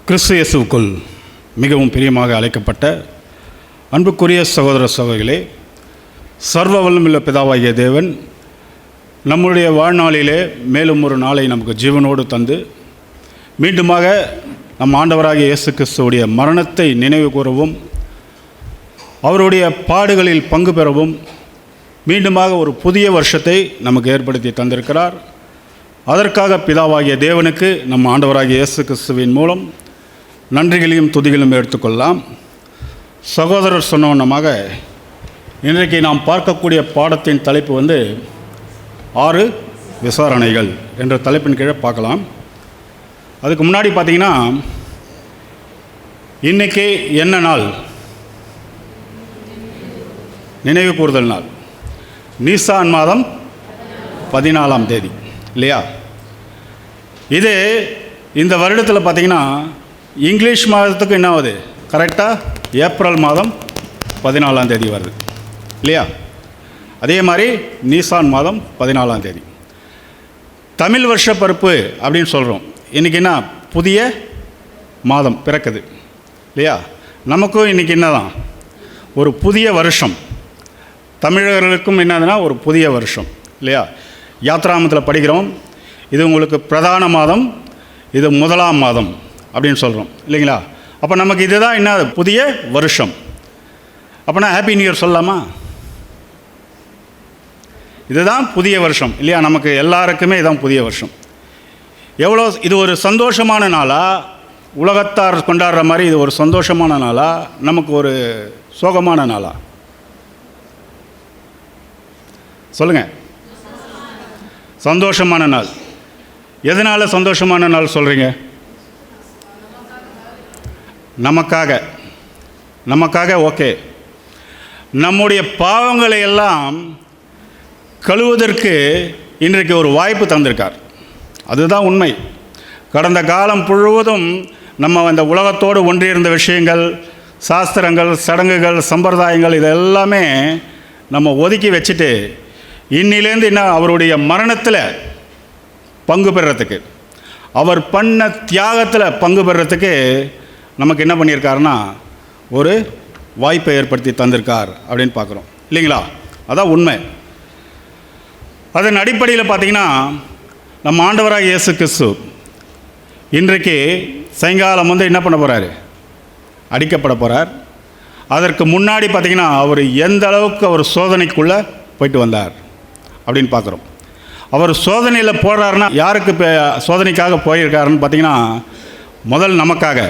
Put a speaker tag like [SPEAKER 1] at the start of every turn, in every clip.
[SPEAKER 1] கிறிஸ்து இயேசுவுக்குள் மிகவும் பிரியமாக அழைக்கப்பட்ட அன்புக்குரிய சகோதர சகோதரிகளே, சர்வ வல்லமையுள்ள பிதாவாகிய தேவன் நம்முடைய வாழ்நாளிலே மேலும் ஒரு நாளை நமக்கு ஜீவனோடு தந்து மீண்டுமாக நம் ஆண்டவராகிய இயேசு கிறிஸ்துவுடைய மரணத்தை நினைவு கூறவும் அவருடைய பாடுகளில் பங்கு பெறவும் மீண்டுமாக ஒரு புதிய வருஷத்தை நமக்கு ஏற்படுத்தி தந்திருக்கிறார். அதற்காக பிதாவாகிய தேவனுக்கு நம் ஆண்டவராகிய இயேசு கிறிஸ்துவின் மூலம் நன்றிகளையும் துதிகளையும் எடுத்துக்கொள்ளலாம். சகோதரர் சொன்னவண்ணமாக இன்றைக்கு நாம் பார்க்கக்கூடிய பாடத்தின் தலைப்பு 6 விசாரணைகள் என்ற தலைப்பின் கீழே பார்க்கலாம். அதுக்கு முன்னாடி பார்த்தீங்கன்னா, இன்றைக்கி என்ன நாள்? நினைவு கூறுதல் நாள். நீசான் மாதம் 14ஆம் தேதி இல்லையா? இது இந்த வருடத்தில் பார்த்திங்கன்னா இங்கிலீஷ் மாதத்துக்கு என்ன ஆகுது? கரெக்டாக ஏப்ரல் மாதம் 14ஆம் தேதி வருது இல்லையா? அதே மாதிரி நீசான் மாதம் 14ஆம் தேதி. தமிழ் வருஷ பருப்பு அப்படின்னு சொல்கிறோம். இன்றைக்கி என்ன? புதிய மாதம் பிறக்குது இல்லையா? நமக்கும் இன்றைக்கி என்ன தான்? ஒரு புதிய வருஷம். தமிழர்களுக்கும் என்னதுன்னா ஒரு புதிய வருஷம் இல்லையா? யாத்ராமத்தில் படிக்கிறோம், இது உங்களுக்கு பிரதான மாதம், இது 1ஆம் மாதம் அப்படின்னு சொல்கிறோம் இல்லைங்களா? அப்போ நமக்கு இதுதான் என்ன? புதிய வருஷம். அப்போனா ஹாப்பி நியூ இயர் சொல்லலாமா? இதுதான் புதிய வருஷம் இல்லையா? நமக்கு எல்லாருக்குமே இதுதான் புதிய வருஷம். எவ்வளோ இது ஒரு சந்தோஷமான நாளா? உலகத்தார் கொண்டாடுற மாதிரி இது ஒரு சந்தோஷமான நாளா? நமக்கு ஒரு சோகமான நாளா? சொல்லுங்கள். சந்தோஷமான நாள். எதனால் சந்தோஷமான நாள் சொல்கிறீங்க? நமக்காக ஓகே. நம்முடைய பாவங்களை எல்லாம் கழுவுவதற்கு இன்றைக்கு ஒரு வாய்ப்பு தந்திருக்கார். அதுதான் உண்மை. கடந்த காலம் முழுவதும் நம்ம இந்த உலகத்தோடு ஒன்றியிருந்த விஷயங்கள், சாஸ்திரங்கள், சடங்குகள், சம்பிரதாயங்கள் இதெல்லாமே நம்ம ஒதுக்கி வச்சுட்டு இன்னிலேருந்து என்ன அவருடைய மரணத்தில் பங்கு பெறுறதுக்கு, அவர் பண்ண தியாகத்தில் பங்கு பெறுறதுக்கு நமக்கு என்ன பண்ணியிருக்காருன்னா ஒரு வாய்ப்பை ஏற்படுத்தி தந்திருக்கார் அப்படின்னு பார்க்குறோம் இல்லைங்களா? அதான் உண்மை. அதன் அடிப்படையில் பார்த்திங்கன்னா, நம்ம ஆண்டவராக இயேசு கிறிஸ்து இன்றைக்கு சாயங்காலம் என்ன பண்ண போகிறாரு? அடிக்கப்பட போகிறார். அதற்கு முன்னாடி பார்த்திங்கன்னா அவர் எந்த அளவுக்கு அவர் சோதனைக்குள்ளே போயிட்டு வந்தார் அப்படின்னு பார்க்குறோம். அவர் சோதனையில் போடுறாருன்னா யாருக்கு சோதனைக்காக போயிருக்காருன்னு பார்த்திங்கன்னா, முதல் நமக்காக,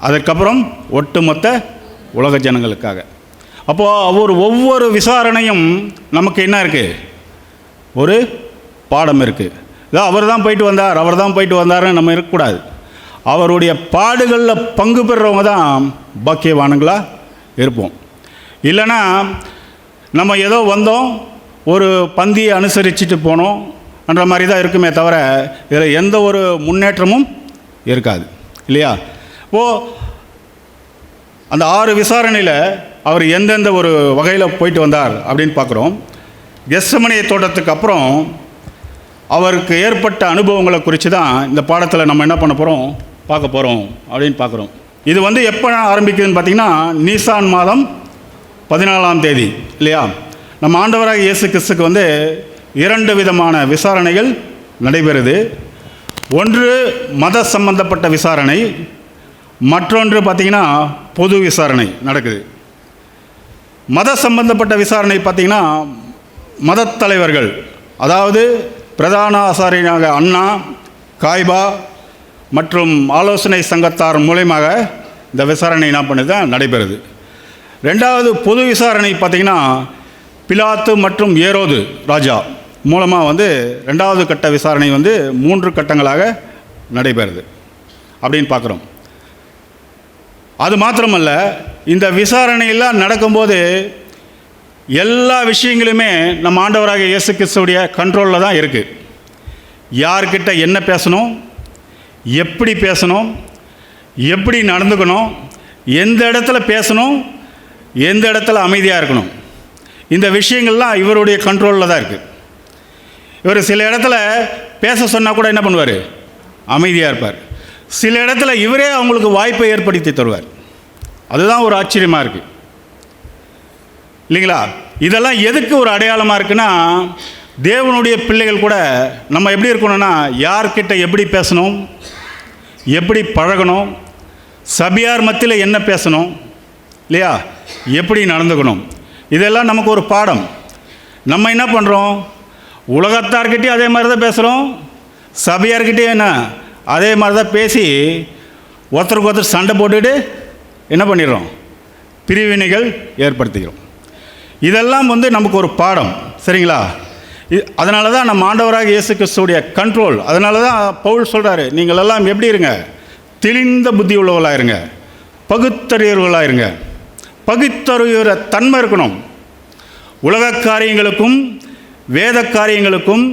[SPEAKER 1] அதற்கப்புறம் ஒட்டுமொத்த உலக ஜனங்களுக்காக. அப்போது அவர் ஒவ்வொரு விசாரணையும் நமக்கு என்ன இருக்குது? ஒரு பாடம் இருக்குது. இதான் அவர் தான் போயிட்டு வந்தார்னு நம்ம இருக்கக்கூடாது. அவருடைய பாடுகளில் பங்கு பெறுறவங்க தான் பாக்கியவானுங்களாக இருப்போம். இல்லைன்னா நம்ம ஏதோ வந்தோம், ஒரு பந்தியை அனுசரிச்சுட்டு போனோம் என்ற மாதிரி தான் இருக்குமே தவிர இதில் எந்த ஒரு முன்னேற்றமும் இருக்காது இல்லையா? அந்த 6 விசாரணையில் அவர் எந்தெந்த ஒரு வகையில் போயிட்டு வந்தார் அப்படின்னு பார்க்குறோம். கெத்செமனே தோட்டத்துக்கு அப்புறம் அவருக்கு ஏற்பட்ட அனுபவங்களை குறித்து தான் இந்த பாடத்தில் நம்ம என்ன பண்ண போகிறோம்? பார்க்க போகிறோம் அப்படின்னு பார்க்குறோம். இது எப்போ ஆரம்பிக்குதுன்னு பார்த்திங்கன்னா, நீசான் மாதம் 14ஆம் தேதி இல்லையா? நம்ம ஆண்டவராக இயேசு கிறிஸ்துக்கு 2 விதமான விசாரணைகள் நடைபெறுது. ஒன்று மத சம்பந்தப்பட்ட விசாரணை, மற்றொன்று பார்த்திங்கன்னா பொது விசாரணை நடக்குது. மத சம்பந்தப்பட்ட விசாரணை பார்த்திங்கன்னா, மதத் தலைவர்கள், அதாவது பிரதான ஆசாரியனாக அண்ணா, காய்பா மற்றும் ஆலோசனை சங்கத்தார் மூலமாக இந்த விசாரணை என்ன பண்ணுது நடைபெறுது. ரெண்டாவது பொது விசாரணை பார்த்திங்கன்னா, பிலாத்து மற்றும் ஏரோது ராஜா மூலமாக 2வது கட்ட விசாரணை 3 கட்டங்களாக நடைபெறுது அப்படின்னு பார்க்குறோம். அது மாத்திரமல்ல, இந்த விசாரணையெல்லாம் நடக்கும்போது எல்லா விஷயங்களுமே நம்ம ஆண்டவராக இயேசு கிறிஸ்துவுடைய கண்ட்ரோலில் தான் இருக்குது. யார்கிட்ட என்ன பேசணும், எப்படி பேசணும், எப்படி நடந்துக்கணும், எந்த இடத்துல பேசணும், எந்த இடத்துல அமைதியாக இருக்கணும், இந்த விஷயங்கள்லாம் இவருடைய கண்ட்ரோலில் தான் இருக்குது. இவர் சில இடத்துல பேச சொன்னால் கூட என்ன பண்ணுவார்? அமைதியாக இருப்பார். சில இடத்துல இவரே அவங்களுக்கு வாய்ப்பை ஏற்படுத்தி தருவார். அதுதான் ஒரு ஆச்சரியமாக இருக்குது இல்லைங்களா? இதெல்லாம் எதுக்கு ஒரு அடையாளமாக இருக்குன்னா, தேவனுடைய பிள்ளைகள் கூட நம்ம எப்படி இருக்கணும்னா, யார்கிட்ட எப்படி பேசணும், எப்படி பழகணும், சபையார் மத்தியில் என்ன பேசணும் இல்லையா, எப்படி நடந்துக்கணும், இதெல்லாம் நமக்கு ஒரு பாடம். நம்ம என்ன பண்ணுறோம், உலகத்தார்கிட்டையும் அதே மாதிரி தான் பேசுகிறோம், சபையார்கிட்டையும் என்ன அதே மாதிரி தான் பேசி ஒருத்தருக்கு ஒருத்தர் சண்டை போட்டுட்டு என்ன பண்ணிடுறோம், பிரிவினைகள் ஏற்படுத்திக்கிறோம். இதெல்லாம் நமக்கு ஒரு பாடம், சரிங்களா? அதனால தான் நம்ம ஆண்டவராக இயேசு கிறிஸ்துவுடைய கண்ட்ரோல். அதனால தான் பவுல் சொல்கிறாரு, நீங்கள் எல்லாம் எப்படி இருங்க, தெளிந்த புத்தி உள்ளவர்களாக இருங்க, பகுத்தறியவர்களாக இருங்க. பகுத்தறிகிற தன்மை இருக்கணும். உலக காரியங்களுக்கும் வேத காரியங்களுக்கும்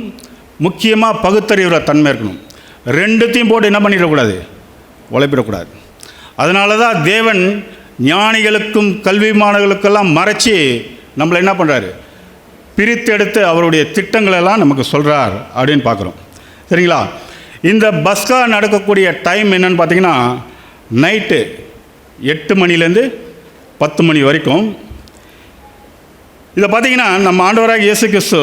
[SPEAKER 1] முக்கியமாக பகுத்தறிகிற தன்மை இருக்கணும். ரெண்டுத்தையும் போட்டு என்ன பண்ணிடக்கூடாது, உழைப்பிடக்கூடாது. அதனால தான் தேவன் ஞானிகளுக்கும் கல்விமான்களுக்கெல்லாம் மறைச்சி நம்மளை என்ன பண்ணுறாரு, பிரித்தெடுத்து அவருடைய திட்டங்களெல்லாம் நமக்கு சொல்கிறார் அப்படின்னு பார்க்குறோம், சரிங்களா? இந்த பஸ்கா நடக்கக்கூடிய டைம் என்னன்னு பார்த்தீங்கன்னா, நைட்டு 8 மணிலேருந்து 10 மணி வரைக்கும். இதை பார்த்தீங்கன்னா நம்ம ஆண்டவராக இயேசு கிறிஸ்து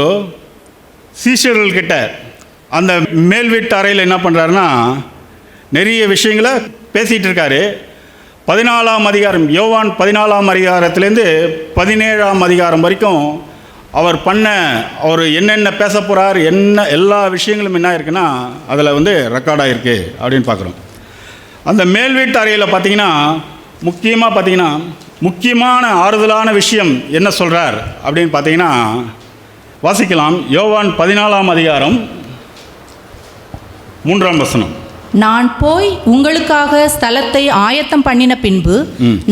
[SPEAKER 1] சீஷர்கள்கிட்ட அந்த மேல் வீட்டு அறையில் என்ன பண்ணுறாருன்னா, நிறைய விஷயங்களை பேசிகிட்டு இருக்காரு. 14ஆம் அதிகாரம், யோவான் 14ஆம் அதிகாரத்துலேருந்து 17ஆம் அதிகாரம் வரைக்கும் அவர் என்னென்ன பேச போகிறார், என்ன எல்லா விஷயங்களும் என்ன இருக்குன்னா அதில் ரெக்கார்டாக இருக்குது அப்படின்னு பார்க்குறோம். அந்த மேல் வீட்டு அறையில் பார்த்தீங்கன்னா முக்கியமான ஆறுதலான விஷயம் என்ன சொல்கிறார் அப்படின்னு பார்த்தீங்கன்னா, வாசிக்கலாம். யோவான் 14ஆம் அதிகாரம் 3ஆம் வசனம்.
[SPEAKER 2] நான் போய் உங்களுக்காக ஸ்தலத்தை ஆயத்தம் பண்ணின பின்பு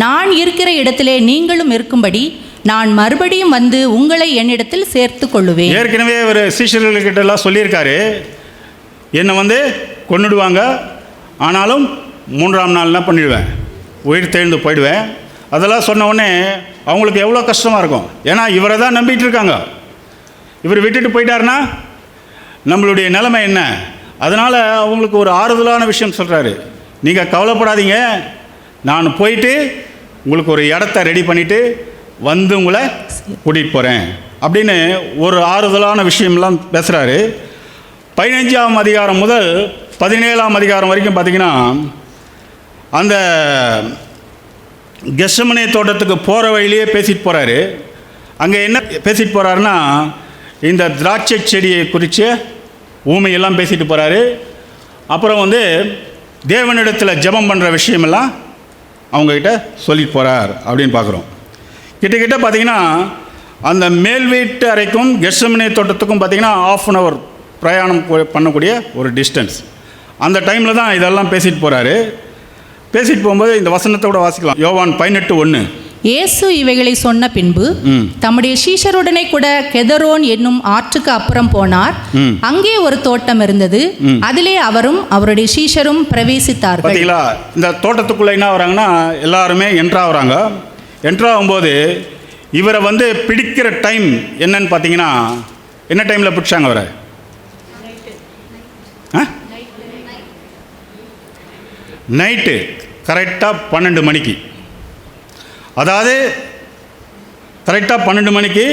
[SPEAKER 2] நான் இருக்கிற இடத்திலே நீங்களும் இருக்கும்படி நான் மறுபடியும் வந்து உங்களை என்னிடத்தில் சேர்த்து கொள்ளுவேன்.
[SPEAKER 1] ஏற்கனவே ஒரு சீஷர்கள்கிட்ட எல்லாம் சொல்லியிருக்காரு, என்னை கொன்னுடுவாங்க, ஆனாலும் 3ஆம் நாள் என்ன பண்ணிடுவேன், உயிர் தெழுந்து போயிடுவேன். அதெல்லாம் சொன்ன உடனே அவங்களுக்கு எவ்வளோ கஷ்டமாக இருக்கும். ஏன்னா இவரை தான் நம்பிட்டு இருக்காங்க. இவர் விட்டுட்டு போயிட்டாருன்னா நம்மளுடைய நிலைமை என்ன? அதனால் அவங்களுக்கு ஒரு ஆறுதலான விஷயம் சொல்கிறாரு, நீங்கள் கவலைப்படாதீங்க, நான் போயிட்டு உங்களுக்கு ஒரு இடத்த ரெடி பண்ணிவிட்டு உங்களை கூட்டிகிட்டு போகிறேன் அப்படின்னு ஒரு ஆறுதலான விஷயம்லாம் பேசுகிறாரு. 15ஆம் அதிகாரம் முதல் 17ஆம் அதிகாரம் வரைக்கும் பார்த்திங்கன்னா, அந்த கெத்செமனே தோட்டத்துக்கு போகிற வழியிலேயே பேசிட்டு போகிறாரு. அங்கே என்ன பேசிட்டு போகிறாருன்னா, இந்த திராட்சை செடியை குறித்து ஊமையெல்லாம் பேசிட்டு போகிறாரு. அப்புறம் தேவனிடத்தில் ஜெபம் பண்ணுற விஷயமெல்லாம் அவங்கக்கிட்ட சொல்லிட்டு போகிறார் அப்படின்னு பார்க்குறோம். கிட்டக்கிட்ட பார்த்திங்கன்னா அந்த மேல் வீட்டு அறைக்கும் கெத்செமனே தோட்டத்துக்கும் பார்த்திங்கன்னா 1/2 an hour பிரயாணம் பண்ணக்கூடிய ஒரு டிஸ்டன்ஸ். அந்த டைமில் தான் இதெல்லாம் பேசிட்டு போகிறாரு. பேசிட்டு போகும்போது இந்த வசனத்தோட வாசிக்கலாம். யோவான் 18:1.
[SPEAKER 2] இயேசு இவைகளை சொன்ன பின்பு தம்முடைய சீஷருடனே கூட கெதரோன் என்னும் ஆற்றுக்கு அப்புறம் போனார். அங்கே ஒரு தோட்டம் இருந்தது, அதிலே அவரும் அவருடைய சீஷரும் பிரவேசித்தார்கள். பார்த்தீங்களா,
[SPEAKER 1] இந்த தோட்டத்துக்குள்ளே என்ன ஆகுறாங்கன்னா எல்லாருமே என்ட்ராகிறாங்க. என்ட்ராகும்போது இவரை பிடிக்கிற டைம் என்னன்னு பார்த்தீங்கன்னா, என்ன டைமில் பிடிச்சாங்க அவரை? நைட்டு கரெக்டாக 12 மணிக்கு. அதாவது கரெக்டாக 12 மணிக்கு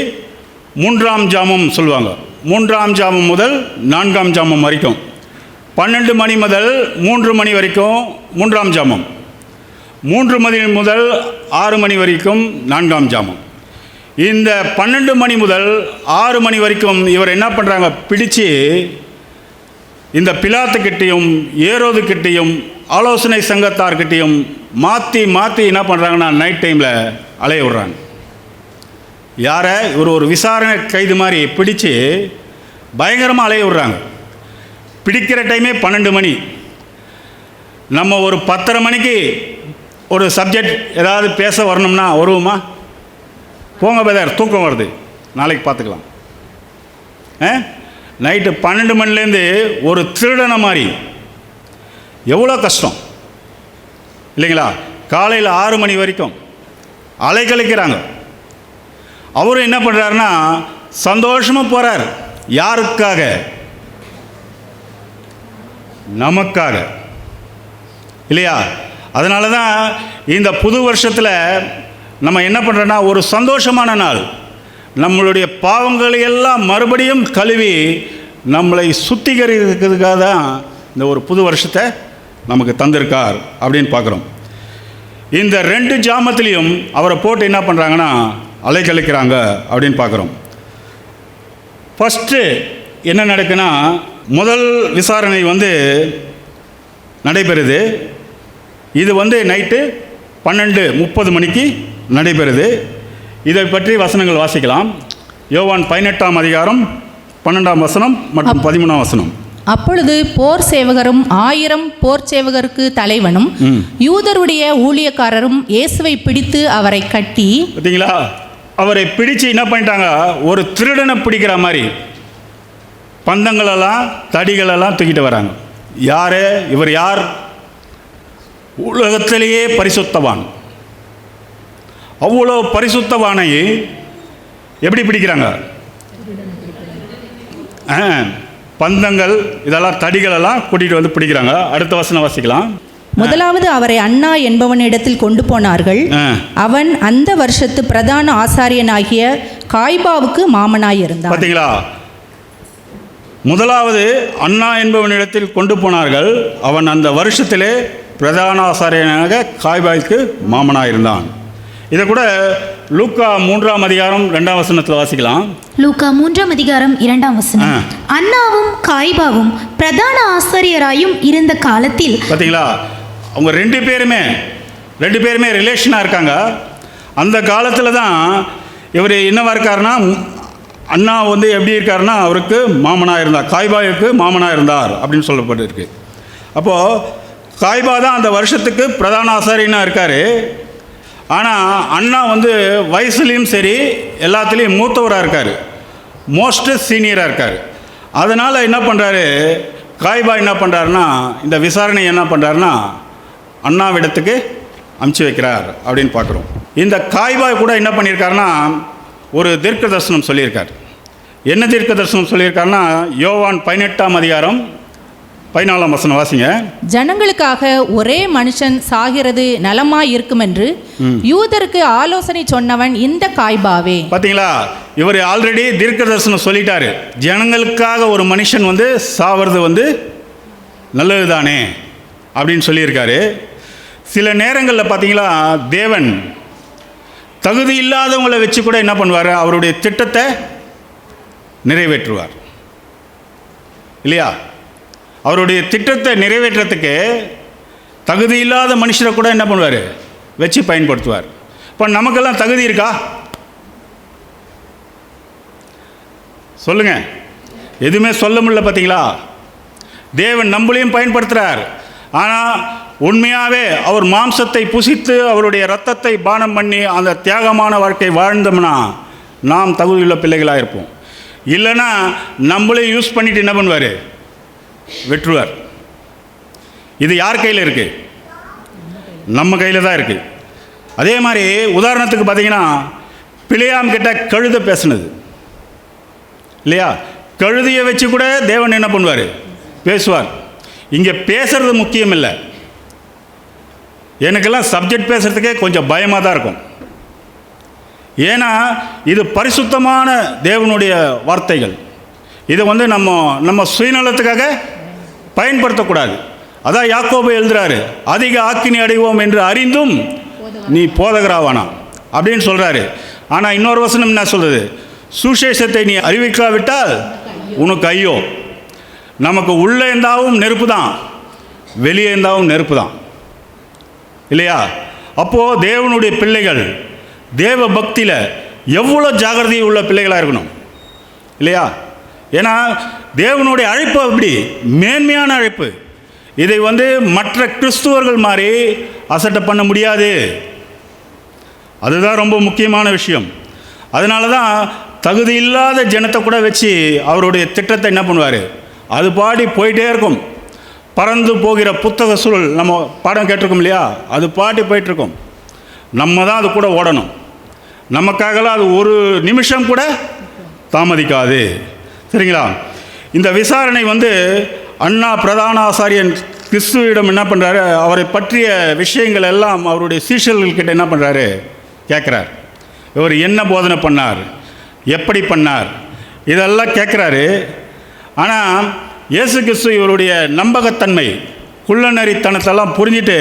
[SPEAKER 1] 3ஆம் ஜாமம் சொல்லுவாங்க. 3ஆம் ஜாமம் முதல் 4ஆம் ஜாமம் வரைக்கும், 12 மணி முதல் 3 மணி வரைக்கும் 3ஆம் ஜாமம், 3 மணி முதல் 6 மணி வரைக்கும் 4ஆம் ஜாமம். இந்த 12 மணி முதல் 6 மணி வரைக்கும் இவர் என்ன பண்ணுறாங்க, பிடிச்சு இந்த பிலாத்துக்கிட்டையும் ஏரோதுக்கிட்டையும் ஆலோசனை சங்கத்தார்கிட்டையும் மாற்றி என்ன பண்ணுறாங்கன்னா நைட் டைமில் அலைய விடுறாங்க. யாரை? ஒரு விசாரணை கைது மாதிரி பிடிச்சு பயங்கரமாக அலைய விடுறாங்க. பிடிக்கிற டைமே 12 மணி. நம்ம ஒரு 10:30 மணிக்கு ஒரு சப்ஜெக்ட் ஏதாவது பேச வரணும்னா வருவோமா? போங்க பிரதர், தூக்கம் வருது, நாளைக்கு பார்த்துக்கலாம். நைட்டு 12 மணிலேருந்து ஒரு திருடனை மாதிரி எவ்வளோ கஷ்டம் இல்லைங்களா? காலையில் 6 மணி வரைக்கும் அலைக்கழிக்கிறாங்க. அவரும் என்ன பண்ணுறாருன்னா சந்தோஷமாக போகிறார். யாருக்காக? நமக்காக. இல்லையா? அதனால தான் இந்த புது வருஷத்தில் நம்ம என்ன பண்ணுறோன்னா, ஒரு சந்தோஷமான நாள். நம்மளுடைய பாவங்களை எல்லாம் மறுபடியும் கழுவி நம்மளை சுத்திகரிக்கிறதுக்காக தான் இந்த ஒரு புது வருஷத்தை நமக்கு தந்திருக்கார் அப்படின்னு பார்க்குறோம். இந்த 2 ஜாமத்திலையும் அவரை போட்டு என்ன பண்ணுறாங்கன்னா அலைக்கழிக்கிறாங்க அப்படின்னு பார்க்குறோம். ஃபஸ்ட்டு என்ன நடக்குன்னா, முதல் விசாரணை நடைபெறுது. இது நைட்டு 12:30 மணிக்கு நடைபெறுது. இதை பற்றி வசனங்கள் வாசிக்கலாம். யோவான் 18ஆம் அதிகாரம் 12ஆம் வசனம் மற்றும் 13ஆம் வசனம்.
[SPEAKER 2] அப்பொழுது போர் சேவகரும் 1000 போர் சேவகருக்கு தலைவனும் யூதருடைய ஊழியக்காரரும் இயேசுவை பிடித்து அவரை கட்டி,
[SPEAKER 1] பார்த்தீங்களா, அவரை பிடிச்சு என்ன பண்ணிட்டாங்க, ஒரு திருடனை பிடிக்கிற மாதிரி பந்தங்களெல்லாம் தடிகளெல்லாம் தூக்கிட்டு வராங்க. யார் இவர்? யார்? உலகத்திலேயே பரிசுத்தவான். அவ்வளோ பரிசுத்தவானை எப்படி பிடிக்கிறாங்க? பந்தங்கள் இதெல்லாம் தடிகளெல்லாம் கூட்டிகிட்டு பிடிக்கிறாங்க. அடுத்த வசனம் வாசிக்கலாம்.
[SPEAKER 2] முதலாவது அவரை அண்ணா என்பவனிடத்தில் கொண்டு போனார்கள். அவன் அந்த வருஷத்து பிரதான ஆசாரியனாகிய காய்பாவுக்கு மாமனாயிருந்தான்.
[SPEAKER 1] பார்த்தீங்களா, முதலாவது அண்ணா என்பவனிடத்தில் கொண்டு போனார்கள். அவன் அந்த வருஷத்திலே பிரதான ஆசாரியனாக காய்பாய்க்கு மாமனாயிருந்தான். இதை கூட லூக்கா 3ஆம் அதிகாரம் 2ஆம் வசனத்தில் வாசிக்கலாம்.
[SPEAKER 3] லூக்கா 3ஆம் அதிகாரம் 2ஆம் வசனம். அண்ணாவும் காய்பாவும் பிரதான ஆசாரியராயும் இருந்த காலத்தில். பார்த்தீங்களா,
[SPEAKER 1] அவங்க ரெண்டு பேருமே ரிலேஷனாக இருக்காங்க. அந்த காலத்தில் தான் இவர் என்னவா இருக்காருன்னா, அண்ணா எப்படி இருக்காருன்னா அவருக்கு மாமனாக இருந்தார், காய்பாவுக்கு மாமனாக இருந்தார் அப்படின்னு சொல்லப்பட்டிருக்கு. அப்போது காய்பா தான் அந்த வருஷத்துக்கு பிரதான ஆசாரியனாக இருக்கார். ஆனால் அண்ணா வயசுலேயும் சரி எல்லாத்துலேயும் மூத்தவராக இருக்கார், மோஸ்ட் சீனியராக இருக்கார். அதனால் என்ன பண்ணுறாரு, காய்பா என்ன பண்ணுறாருன்னா, இந்த விசாரணை என்ன பண்ணுறாருன்னா அண்ணாவிடத்துக்கு அனுப்பிச்சி வைக்கிறார் அப்படின்னு பார்க்குறோம். இந்த காய்பா கூட என்ன பண்ணியிருக்காருன்னா ஒரு தீர்க்க தரிசனம் சொல்லியிருக்கார். என்ன தீர்க்க தரிசனம் சொல்லியிருக்காருன்னா, யோவான் 18ஆம் அதிகாரம் 14ஆம் வசனம் வாசிங்க.
[SPEAKER 2] ஜனங்களுக்காக ஒரே மனுஷன் சாகிறது நலமாய் இருக்கும் என்று யூதருக்கு ஆலோசனை சொன்னவன் இந்த காய்பாவே.
[SPEAKER 1] பார்த்தீங்களா, இவர் ஆல்ரெடி தீர்க்க தரிசனம் சொல்லிட்டாரு. ஜனங்களுக்காக ஒரு மனுஷன் சாவது நல்லது தானே அப்படின்னு சொல்லியிருக்காரு. சில நேரங்களில் பார்த்தீங்களா, தேவன் தகுதி இல்லாதவங்களை வச்சு கூட என்ன பண்ணுவார், அவருடைய திட்டத்தை நிறைவேற்றுவார் இல்லையா? அவருடைய திட்டத்தை நிறைவேற்றத்துக்கு தகுதி இல்லாத மனுஷரை கூட என்ன பண்ணுவார், வச்சு பயன்படுத்துவார். இப்போ நமக்கெல்லாம் தகுதி இருக்கா சொல்லுங்க? எதுவுமே சொல்ல முடியல. பார்த்தீங்களா, தேவன் நம்மளையும் பயன்படுத்துகிறார். ஆனால் உண்மையாகவே அவர் மாம்சத்தை புசித்து அவருடைய இரத்தத்தை பானம் பண்ணி அந்த தியாகமான வாழ்க்கை வாழ்ந்தோம்னா நாம் தகுதியுள்ள பிள்ளைகளாக இருப்போம். இல்லைன்னா நம்மளே யூஸ் பண்ணிட்டு என்ன பண்ணுவார், வெற்றுவார். இது யார் கையில் இருக்குது? நம்ம கையில் தான் இருக்குது. அதே மாதிரி உதாரணத்துக்கு பார்த்தீங்கன்னா, பிலேயாம் கிட்ட கழுதை பேசுனது இல்லையா? கழுதையை வச்சு கூட தேவன் என்ன பண்ணுவார், பேசுவார். இங்கே பேசுறது முக்கியம் இல்லை. எனக்கெல்லாம் சப்ஜெக்ட் பேசுகிறதுக்கே கொஞ்சம் பயமாக தான் இருக்கும். ஏன்னா இது பரிசுத்தமான தேவனுடைய வார்த்தைகள். இதை நம்ம சுயநலத்துக்காக பயன்படுத்தக்கூடாது. அதான் யாக்கோபு எழுதுறாரு, அதிக ஆக்கினி அடைவோம் என்று அறிந்தும் நீ போதகராவானா அப்படின்னு சொல்கிறாரு. ஆனால் இன்னொரு வசனம் என்ன சொல்கிறது, சுசேஷத்தை நீ அறிவிக்காவிட்டால் உனக்கு ஐயோ. நமக்கு உள்ளே இருந்தாவும் நெருப்பு தான், வெளியே இருந்தாவும் நெருப்பு தான் இல்லையா? அப்போது தேவனுடைய பிள்ளைகள் தேவ பக்தியில் எவ்வளோ ஜாகிரதை உள்ள பிள்ளைகளாக இருக்கணும் இல்லையா? ஏன்னா தேவனுடைய அழைப்பு அப்படி மேன்மையான அழைப்பு. இதை மற்ற கிறிஸ்துவர்கள் மாதிரி அசட்டை பண்ண முடியாது. அதுதான் ரொம்ப முக்கியமான விஷயம். அதனால தான் தகுதி இல்லாத ஜனத்தை கூட வச்சு அவருடைய திட்டத்தை என்ன பண்ணுவார், அது பாடி போயிட்டே இருக்கும். பறந்து போகிற புத்தக சுருள் நம்ம பாடம் கேட்டிருக்கோம் இல்லையா, அது பாட்டி போயிட்டுருக்கோம். நம்ம தான் அது கூட ஓடணும். நமக்காகலாம் அது ஒரு நிமிஷம் கூட தாமதிக்காது. சரிங்களா? இந்த விசாரணை அண்ணா பிரதான ஆசாரியன் கிறிஸ்துவிடம் என்ன பண்ணுறாரு, அவரை பற்றிய விஷயங்கள் எல்லாம் அவருடைய சீஷர்கள்கிட்ட என்ன பண்ணுறாரு, கேட்குறார். இவர் என்ன போதனை பண்ணார், எப்படி பண்ணார், இதெல்லாம் கேட்குறாரு. ஆனால் இயேசு கிறிஸ்து இவருடைய நம்பகத்தன்மை, குள்ளநரித்தனத்தெல்லாம் புரிஞ்சுட்டு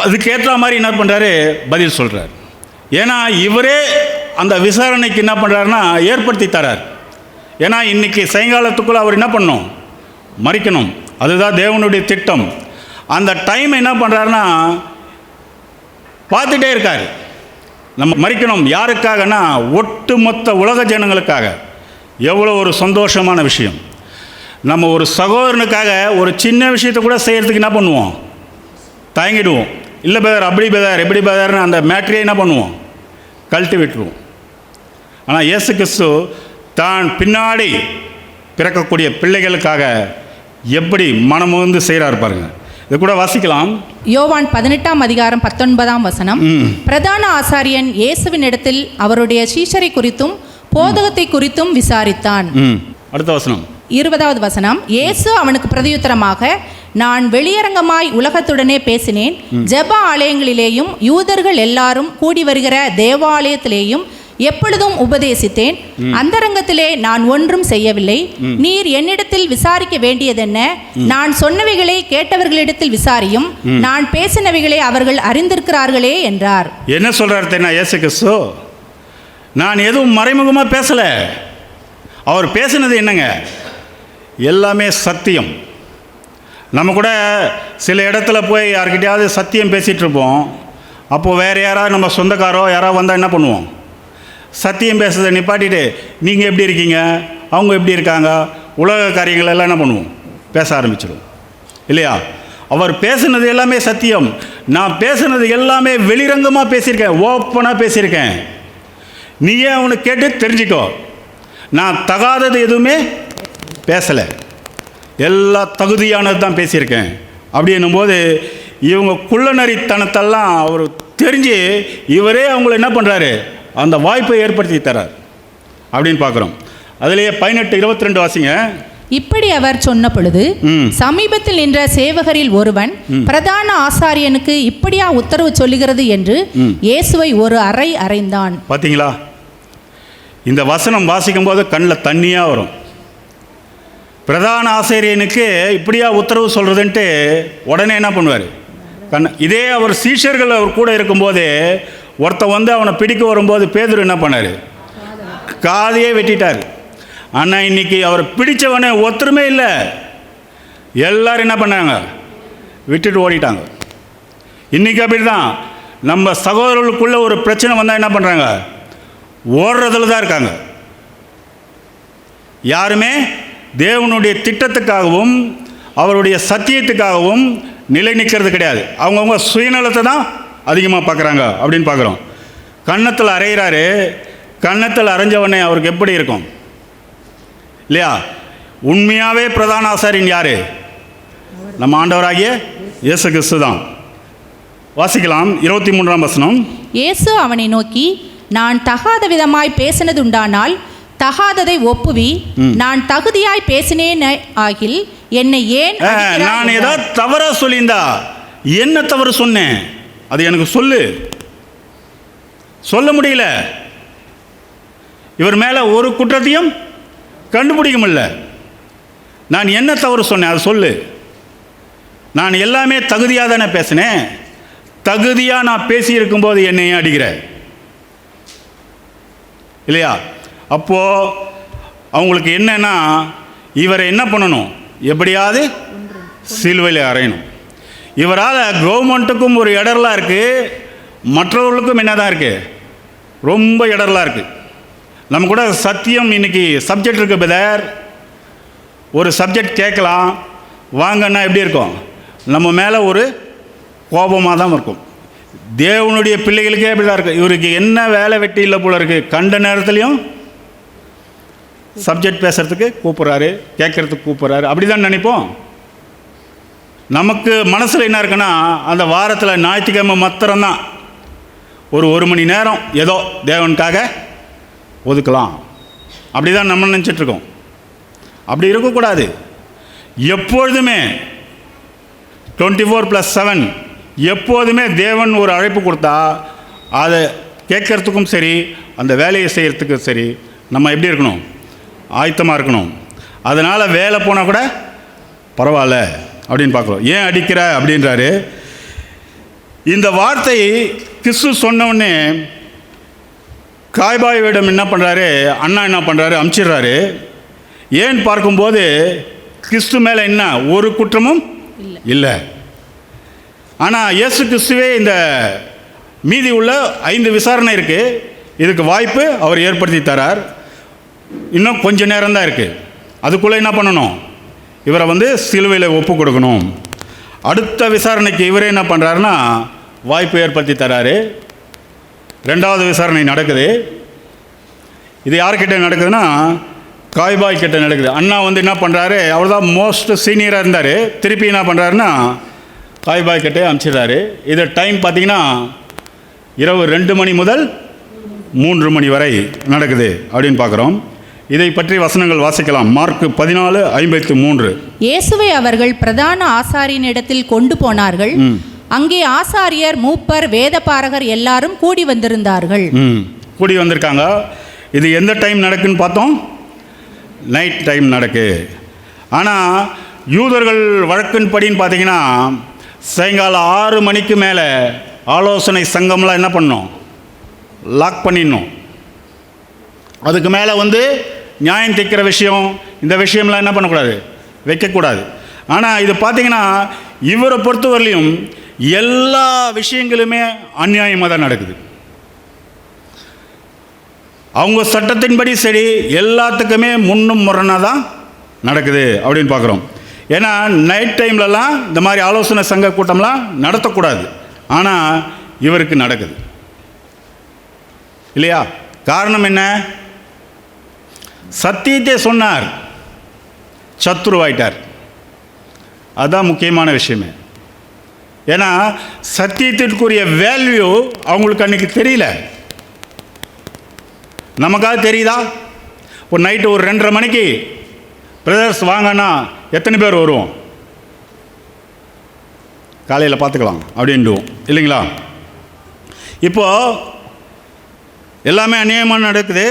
[SPEAKER 1] அதுக்கேற்ற மாதிரி என்ன பண்ணுறாரு, பதில் சொல்கிறார். ஏன்னா இவரே அந்த விசாரணைக்கு என்ன பண்ணுறாருன்னா ஏற்படுத்தி தரார். ஏன்னா இன்றைக்கி சாயங்காலத்துக்குள்ளே அவர் என்ன பண்ணணும், மறிக்கணும். அதுதான் தேவனுடைய திட்டம். அந்த டைம் என்ன பண்ணுறாருன்னா பார்த்துட்டே இருக்கார். நம்ம மறிக்கணும் யாருக்காகனா ஒட்டுமொத்த உலக ஜனங்களுக்காக. எவ்வளோ ஒரு சந்தோஷமான விஷயம். நம்ம ஒரு சகோதரனுக்காக ஒரு சின்ன விஷயத்தை கூட செய்கிறதுக்கு என்ன பண்ணுவோம், தயங்கிடுவோம். இல்லை பேதர், அப்படி பேதர், எப்படி பேதர்னு அந்த மேட்ரியை என்ன பண்ணுவோம், கழட்டி விட்டுருவோம். ஆனால் இயேசு கிறிஸ்து தான் பின்னாடி பிறக்கக்கூடிய பிள்ளைகளுக்காக எப்படி மனமுந்து செய்கிறார் பாருங்க. இது கூட வாசிக்கலாம்.
[SPEAKER 2] யோவான் 18:19 பிரதான ஆசாரியன் இயேசுவின் இடத்தில் அவருடைய சீஷரை குறித்தும் போதகத்தை குறித்தும் விசாரித்தான்.
[SPEAKER 1] அடுத்த வசனம்
[SPEAKER 2] 20 இயேசு அவனுக்கு பிரதியுத்தரமாக, நான் வெளியரங்கமாய் உலகத்துடனே பேசினேன். ஜெப ஆலயங்களிலேயும் யூதர்கள் எல்லாரும் கூடி வருகிற தேவாலயத்திலேயும் எப்பொழுதும் உபதேசித்தேன். அந்தரங்கத்திலே நான் ஒன்றும் செய்யவில்லை. நீர் என்னிடத்தில் விசாரிக்க வேண்டியதென்ன? நான் சொன்னவைகளை கேட்டவர்களிடத்தில் விசாரியும். நான் பேசினவைகளை அவர்கள் அறிந்திருக்கிறார்களே என்றார்.
[SPEAKER 1] என்ன சொல்றாரு தெரியுமா இயேசு கிறிஸ்து? நான் எதுவும் மறைமுகமாக பேசலை. அவர் பேசினது என்னங்க, எல்லாமே சத்தியம். நம்ம கூட சில இடத்துல போய் யார்கிட்டையாவது சத்தியம் பேசிகிட்டு இருப்போம். அப்போது வேறு யாராவது நம்ம சொந்தக்காரோ யாராவது வந்தால் என்ன பண்ணுவோம், சத்தியம் பேசுறதை நிப்பாட்டிட்டு நீங்கள் எப்படி இருக்கீங்க, அவங்க எப்படி இருக்காங்க, உலக காரியங்கள் எல்லாம் என்ன பண்ணுவோம், பேச ஆரம்பிச்சிடுவோம் இல்லையா? அவர் பேசுனது எல்லாமே சத்தியம். நான் பேசுனது எல்லாமே வெளிரங்கமாக பேசியிருக்கேன், ஓப்பனாக பேசியிருக்கேன். நீயே அவனை கேட்டு தெரிஞ்சுக்கோ. நான் தகாதது எதுவுமே பேசலை, எல்லா தகுதியானது தான் பேசியிருக்கேன். அப்படி என்னும்போது இவங்க குள்ளநரித்தனத்தெல்லாம் அவர் தெரிஞ்சு இவரே அவங்கள என்ன பண்ணுறாரு, அந்த வாய்ப்பை ஏற்படுத்தி தரார் அப்படின்னு பார்க்குறோம். அதுலேயே 18:22 வாசிங்க.
[SPEAKER 2] இப்படி அவர் சொன்ன பொழுது சமீபத்தில் நின்ற சேவகரில் ஒருவன் பிரதான ஆசாரியனுக்கு இப்படியா உத்தரவு சொல்லுகிறது என்று இயேசுவை ஒரு அறை அறைந்தான்.
[SPEAKER 1] பார்த்தீங்களா, இந்த வசனம் வாசிக்கும் போது கண்ணில் தண்ணியாக வரும். பிரதான ஆசாரியனுக்கு இப்படியா உத்தரவு சொல்கிறதுன்ட்டு உடனே என்ன பண்ணுவார், இதே அவர் சீஷர்கள் அவர் கூட இருக்கும்போதே ஒருத்தன் வந்து அவனை பிடிக்க வரும்போது பேதுரு என்ன பண்ணார், காதையே வெட்டிட்டார். ஆனால் இன்னைக்கு அவர் பிடிச்சவனே ஒருத்தருமே இல்லை, எல்லாரும் என்ன பண்ணாங்க, விட்டுட்டு ஓடிட்டாங்க. இன்றைக்கி அப்படி தான் நம்ம சகோதரர்களுக்குள்ளே ஒரு பிரச்சனை வந்தால் என்ன பண்ணுறாங்க, ஓடுறதுல தான் இருக்காங்க. யாருமே தேவனுடைய திட்டத்துக்காகவும் அவருடைய சத்தியத்துக்காகவும் நிலை நிற்கிறது கிடையாது. அவங்கவுங்க சுயநலத்தை தான் அதிகமாக பார்க்குறாங்க அப்படின்னு பார்க்குறோம். கன்னத்தில் அரைகிறாரு, கன்னத்தில் அரைஞ்சவனே அவருக்கு எப்படி இருக்கும் இல்லையா? உண்மையாகவே பிரதான ஆசாரியன் யார், நம்ம ஆண்டவராகிய இயேசு கிறிஸ்து தான். வாசிக்கலாம் 23 வசனம்.
[SPEAKER 2] இயேசு அவனை நோக்கி, நான் தகாத விதமாய் பேசினதுண்டானால் தகாததை ஒப்புவி. நான் தகுதியாய் பேசினேன் ஆகில் என்னை ஏன்
[SPEAKER 1] நான் ஏதாவது தவறா சொல்லியிருந்தா, என்ன தவறு சொன்னேன் அது எனக்கு சொல்லு. சொல்ல முடியல, இவர் மேலே ஒரு குற்றத்தையும் கண்டுபிடிக்க முடியல. நான் என்ன தவறு சொன்னேன் அது சொல்லு. நான் எல்லாமே தகுதியாக தானே பேசினேன். தகுதியாக நான் பேசியிருக்கும்போது என்னை ஏன் அடிக்கிற இல்லையா? அப்போது அவங்களுக்கு என்னன்னா, இவரை என்ன பண்ணணும், எப்படியாவது சிலுவையில் அறையணும். இவரால் கவர்மெண்ட்டுக்கும் ஒரு இடர்லாம் இருக்குது, மற்றவர்களுக்கும் என்ன தான் இருக்குது, ரொம்ப இடர்லாம் இருக்குது. நம்ம கூட சத்தியம் இன்றைக்கி சப்ஜெக்ட் இருக்குது பிரதர், ஒரு சப்ஜெக்ட் கேட்கலாம் வாங்கன்னா எப்படி இருக்கும், நம்ம மேலே ஒரு கோபமாக தான் இருக்கும். தேவனுடைய பிள்ளைகளுக்கே அப்படி தான் இருக்குது. இவருக்கு என்ன வேலை வெட்டி இல்லை போல இருக்குது, கண்ட நேரத்துலையும் சப்ஜெக்ட் பேசுகிறதுக்கு கூப்பிட்றாரு, கேட்குறதுக்கு கூப்பிட்றாரு, அப்படி தான் நினைப்போம். நமக்கு மனசில் என்ன இருக்குன்னா, அந்த வாரத்தில் ஞாயிற்றுக்கிழமை மாத்திரம்தான் ஒரு மணி நேரம் ஏதோ தேவனுக்காக ஒதுக்கலாம், அப்படி தான் நம்ம நினச்சிட்ருக்கோம். அப்படி இருக்கக்கூடாது. எப்பொழுதுமே 24+7 எப்போதுமே தேவன் ஒரு அழைப்பு கொடுத்தா அதை கேட்கறதுக்கும் சரி, அந்த வேலையை செய்கிறதுக்கும் சரி, நம்ம எப்படி இருக்கணும்? ஆயத்தமாக இருக்கணும். அதனால் வேலை போனால் கூட பரவாயில்ல அப்படின்னு பார்க்குறோம். ஏன் அடிக்கிற அப்படின்றாரு. இந்த வார்த்தை கிறிஸ்து சொன்னவுடனே காய்பாவிடம் என்ன பண்ணுறாரு, அண்ணா என்ன பண்ணுறாரு, அமுச்சிடுறாரு. ஏன்னு பார்க்கும்போது கிறிஸ்து மேலே என்ன ஒரு குற்றமும் இல்லை. ஆனால் இயேசு கிறிஸ்துவே இந்த மீதி உள்ள 5 விசாரணை இருக்குது, இதுக்கு வாய்ப்பு அவர் ஏற்படுத்தி தரார். இன்னும் கொஞ்ச நேரம் தான் இருக்குது. அதுக்குள்ளே என்ன பண்ணணும்? இவரை சிலுவையில் ஒப்பு கொடுக்கணும். அடுத்த விசாரணைக்கு இவரே என்ன பண்ணுறாருன்னா வாய்ப்பு ஏற்படுத்தி தராரு. 2வது விசாரணை நடக்குது. இது யார்கிட்ட நடக்குதுன்னா காய்பாய் கிட்ட நடக்குது. அண்ணா என்ன பண்ணுறாரு, அவர் தான் மோஸ்ட் சீனியராக இருந்தார். திருப்பி என்ன பண்ணுறாருன்னா காய்பாய் கிட்டே அனுப்பிச்சிடுறாரு. இது டைம் பார்த்திங்கன்னா இரவு 2 மணி முதல் 3 மணி வரை நடக்குது அப்படின்னு பார்க்குறோம். இதை பற்றி வசனங்கள் வாசிக்கலாம். மார்க் 14:53.
[SPEAKER 2] இயேசுவை அவர்கள் பிரதான ஆசாரியனிடத்தில் கொண்டு போனார்கள். அங்கே ஆசாரியர், மூப்பர், வேதபாரகர் எல்லாரும் கூடி வந்திருந்தார்கள்.
[SPEAKER 1] கூடி வந்திருக்காங்க. இது எந்த டைம் நடக்குன்னு பார்த்தோம்? நைட் டைம் நடக்கு. ஆனால் யூதர்கள் வழக்கின்படின்னு பார்த்தீங்கன்னா சாயங்காலம் 6 மணிக்கு மேலே ஆலோசனை சங்கம்லாம் என்ன பண்ணணும்? லாக் பண்ணிடணும். அதுக்கு மேலே நியாயம் தைக்கிற விஷயம், இந்த விஷயம்லாம் என்ன பண்ணக்கூடாது? வைக்கக்கூடாது. ஆனால் இது பார்த்தீங்கன்னா இவரை பொறுத்தவரையிலும் எல்லா விஷயங்களுமே அநியாயமாக தான் நடக்குது. அவங்க சட்டத்தின்படி சரி, எல்லாத்துக்குமே முன்னும் முரணாக தான் நடக்குது அப்படின்னு பார்க்குறோம். ஏன்னா நைட் டைம்லலாம் இந்த மாதிரி ஆலோசனை சங்க கூட்டம்லாம் நடத்தக்கூடாது. ஆனால் இவருக்கு நடக்குது இல்லையா? காரணம் என்ன? சத்தியத்தை சொன்னார், சத்துருவாயிட்டார். அதுதான் முக்கியமான விஷயமே. ஏன்னா சத்தியத்திற்குரிய வேல்யூ அவங்களுக்கு அன்றைக்கி தெரியல. நமக்காக தெரியுதா? ஒரு நைட்டு ஒரு 2:30 மணிக்கு பிரதர்ஸ் வாங்கன்னா எத்தனை பேர் வருவோம்? காலையில் பார்த்துக்கலாம் அப்படின்டுவோம் இல்லைங்களா? இப்போது எல்லாமே அநியாயமாக நடக்குது.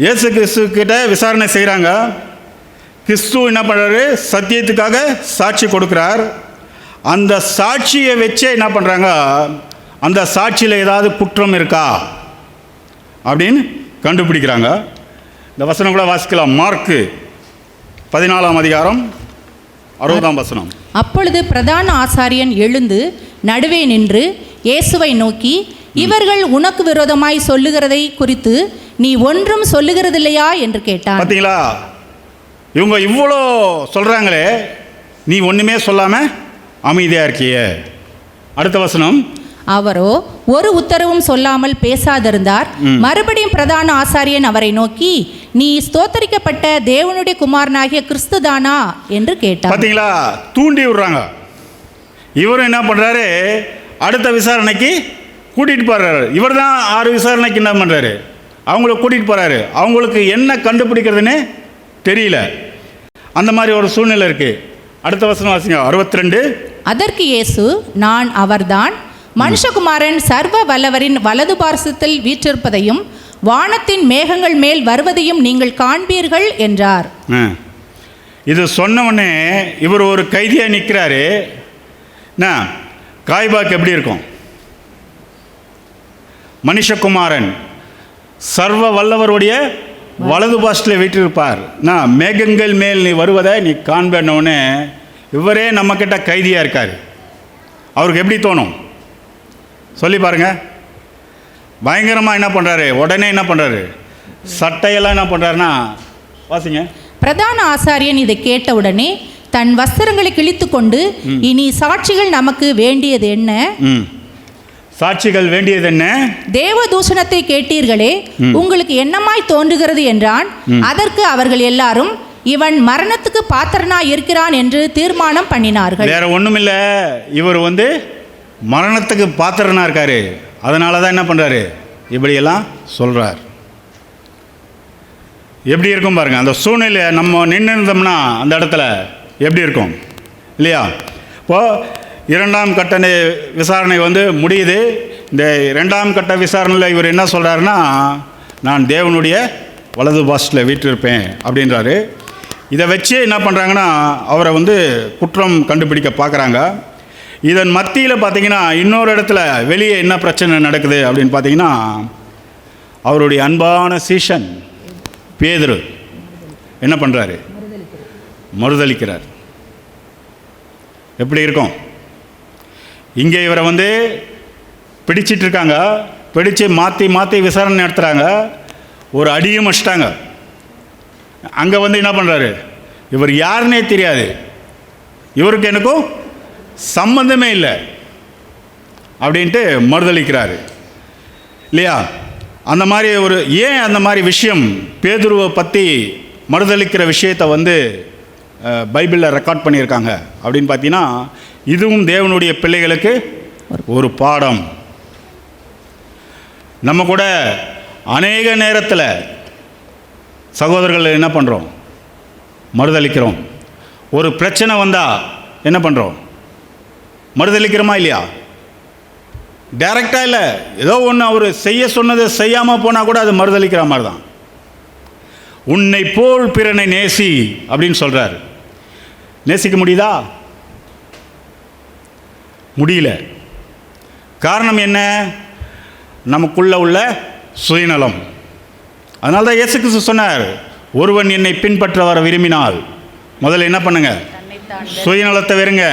[SPEAKER 1] இயேசு கிறிஸ்துக்கிட்ட விசாரணை செய்கிறாங்க. கிறிஸ்து என்ன பண்ணுறாரு? சத்தியத்துக்காக சாட்சி கொடுக்குறார். அந்த சாட்சியை வச்சே என்ன பண்ணுறாங்க? அந்த சாட்சியில் ஏதாவது குற்றம் இருக்கா அப்படின்னு கண்டுபிடிக்கிறாங்க. இந்த வசனம் கூட வாசிக்கலாம். மார்க் 14:60.
[SPEAKER 2] அப்பொழுது பிரதான ஆசாரியன் எழுந்து நடுவே நின்று இயேசுவை நோக்கி, இவர்கள் உனக்கு விரோதமாய் சொல்லுகிறதை குறித்து நீ ஒன்றும் சொல்லுகிறதில்லையா என்று கேட்டான்.
[SPEAKER 1] பார்த்தீங்களா? இவங்க இவ்வளோ சொல்கிறாங்களே, நீ ஒன்றுமே சொல்லாமல் அமைதியாக இருக்கியே. அடுத்த வசனம்.
[SPEAKER 2] அவரோ ஒரு உத்தரவும் சொல்லாமல் பேசாதிருந்தார். மறுபடியும் பிரதான ஆசாரியன் அவரை நோக்கி, நீ ஸ்தோத்தரிக்கப்பட்ட தேவனுடைய குமாரனாகிய கிறிஸ்து தானா என்று கேட்டார்.
[SPEAKER 1] பார்த்தீங்களா? தூண்டி விடுறாங்க. இவரும் என்ன பண்ணுறாரு? அடுத்த விசாரணைக்கு கூட்டிகிட்டு போகிறாரு. இவர் தான் 6 விசாரணைக்கு என்ன பண்ணுறாரு? அவங்கள கூட்டிகிட்டு போகிறாரு. அவங்களுக்கு என்ன கண்டுபிடிக்கிறதுன்னு தெரியல. அந்த மாதிரி ஒரு சூழ்நிலை இருக்குது. அடுத்த வசனம் வாசிங்க. 62.
[SPEAKER 2] அதற்கு இயேசு, நான் அவர்தான். மனுஷகுமாரன் சர்வ வல்லவரின் வலது பார்சத்தில் வீற்றிருப்பதையும் வானத்தின் மேகங்கள் மேல் வருவதையும் நீங்கள் காண்பீர்கள் என்றார்.
[SPEAKER 1] இது சொன்ன உடனே இவர் ஒரு கைதியாக நிற்கிறாரு. காய்பாக்கு எப்படி இருக்கும்? மனுஷகுமாரன் சர்வ வல்லவருடைய வலது பாஸ்டில் வீற்றிருப்பார். மேகங்கள் மேல் நீ வருவதை நீ காண்பேன்னொடனே இவரே நம்மக்கிட்ட கைதியாக இருக்கார். அவருக்கு எப்படி தோணும்? சொல்லி பாருங்க. பயங்கரமாக என்ன பண்ணுறாரு? உடனே என்ன பண்ணுறாரு? சட்டையெல்லாம் என்ன பண்ணுறாருன்னா வாசிங்க.
[SPEAKER 2] பிரதான ஆசாரியன் இதை கேட்டவுடனே தன் வஸ்திரங்களை கிழித்து கொண்டு, இனி சாட்சிகள் நமக்கு வேண்டியது என்ன?
[SPEAKER 1] சாட்சிகள் வேண்டியது என்ன?
[SPEAKER 2] தேவ தூஷணத்தை கேட்டீர்களே, உங்களுக்கு என்னமாய் தோன்றுகிறது என்றான். அதற்கு அவர்கள் எல்லாரும், இவன் மரணத்துக்கு பாத்திரனாய் இருக்கிறான் என்று தீர்மானம் பண்ணினார்கள்.
[SPEAKER 1] வேற ஒன்றும் இல்லை, இவர் மரணத்துக்கு பாத்திரனா இருக்காரு. அதனால தான் என்ன பண்ணுறாரு? இப்படியெல்லாம் சொல்கிறார். எப்படி இருக்கும் பாருங்கள். அந்த சூழ்நிலை நம்ம நின்று இருந்தோம்னா அந்த இடத்துல எப்படி இருக்கும் இல்லையா? இப்போது இரண்டாம் கட்ட விசாரணை வந்து முடியுது. இந்த இரண்டாம் கட்ட விசாரணையில் இவர் என்ன சொல்கிறாருன்னா, நான் தேவனுடைய வலது பாசத்தில் வீற்றிருப்பேன் அப்படின்றாரு. இதை வச்சு என்ன பண்ணுறாங்கன்னா அவரை வந்து குற்றம் கண்டுபிடிக்க பார்க்குறாங்க. இதன் மத்தியில் பார்த்திங்கன்னா இன்னொரு இடத்துல வெளியே என்ன பிரச்சனை நடக்குது அப்படின்னு பார்த்திங்கன்னா, அவருடைய அன்பான சீஷன் பேதுரு என்ன பண்ணுறாரு? மறுதலிக்கிறார். எப்படி இருக்கும்? இங்கே இவரை வந்து பிடிச்சிட்ருக்காங்க, பிடிச்சு மாற்றி மாற்றி விசாரணை நடத்துகிறாங்க, ஒரு அடியும் வச்சிட்டாங்க. அங்கே வந்து என்ன பண்ணுறாரு? இவர் யாருன்னே தெரியாது, இவருக்கு எனக்கும் சம்பந்தமே இல்லை அப்படின்ட்டு மறுதலிக்கிறாரு இல்லையா? அந்த மாதிரி ஏன் அந்த மாதிரி விஷயம் பேதுருவை பற்றி மறுதலிக்கிற விஷயத்தை வந்து பைபிளில் ரெக்கார்ட் பண்ணியிருக்காங்க அப்படின்னு பார்த்தீங்கன்னா, இதுவும் தேவனுடைய பிள்ளைகளுக்கு ஒரு பாடம். நம்ம கூட அநேக நேரத்தில் சகோதரர்கள் என்ன பண்ணுறோம்? மறுதலிக்கிறோம். ஒரு பிரச்சனை வந்தால் என்ன பண்ணுறோம்? மறுதலிக்கிறோமா இல்லையா? டைரெக்டாக இல்லை, ஏதோ ஒன்று அவர் செய்ய சொன்னதை செய்யாமல் போனால் கூட அது மறுதலிக்கிற மாதிரி தான். உன்னை போல் பிறனை நேசி அப்படின்னு சொல்கிறார். நேசிக்க முடியுதா? முடியல. காரணம் என்ன? நமக்குள்ள உள்ள சுயநலம். அதனால தான் இயேசு கிறிஸ்து சொன்னார், ஒருவன் என்னை பின்பற்ற வர விரும்பினால் முதல்ல என்ன பண்ணுங்க? சுயநலத்தை வெறுங்க.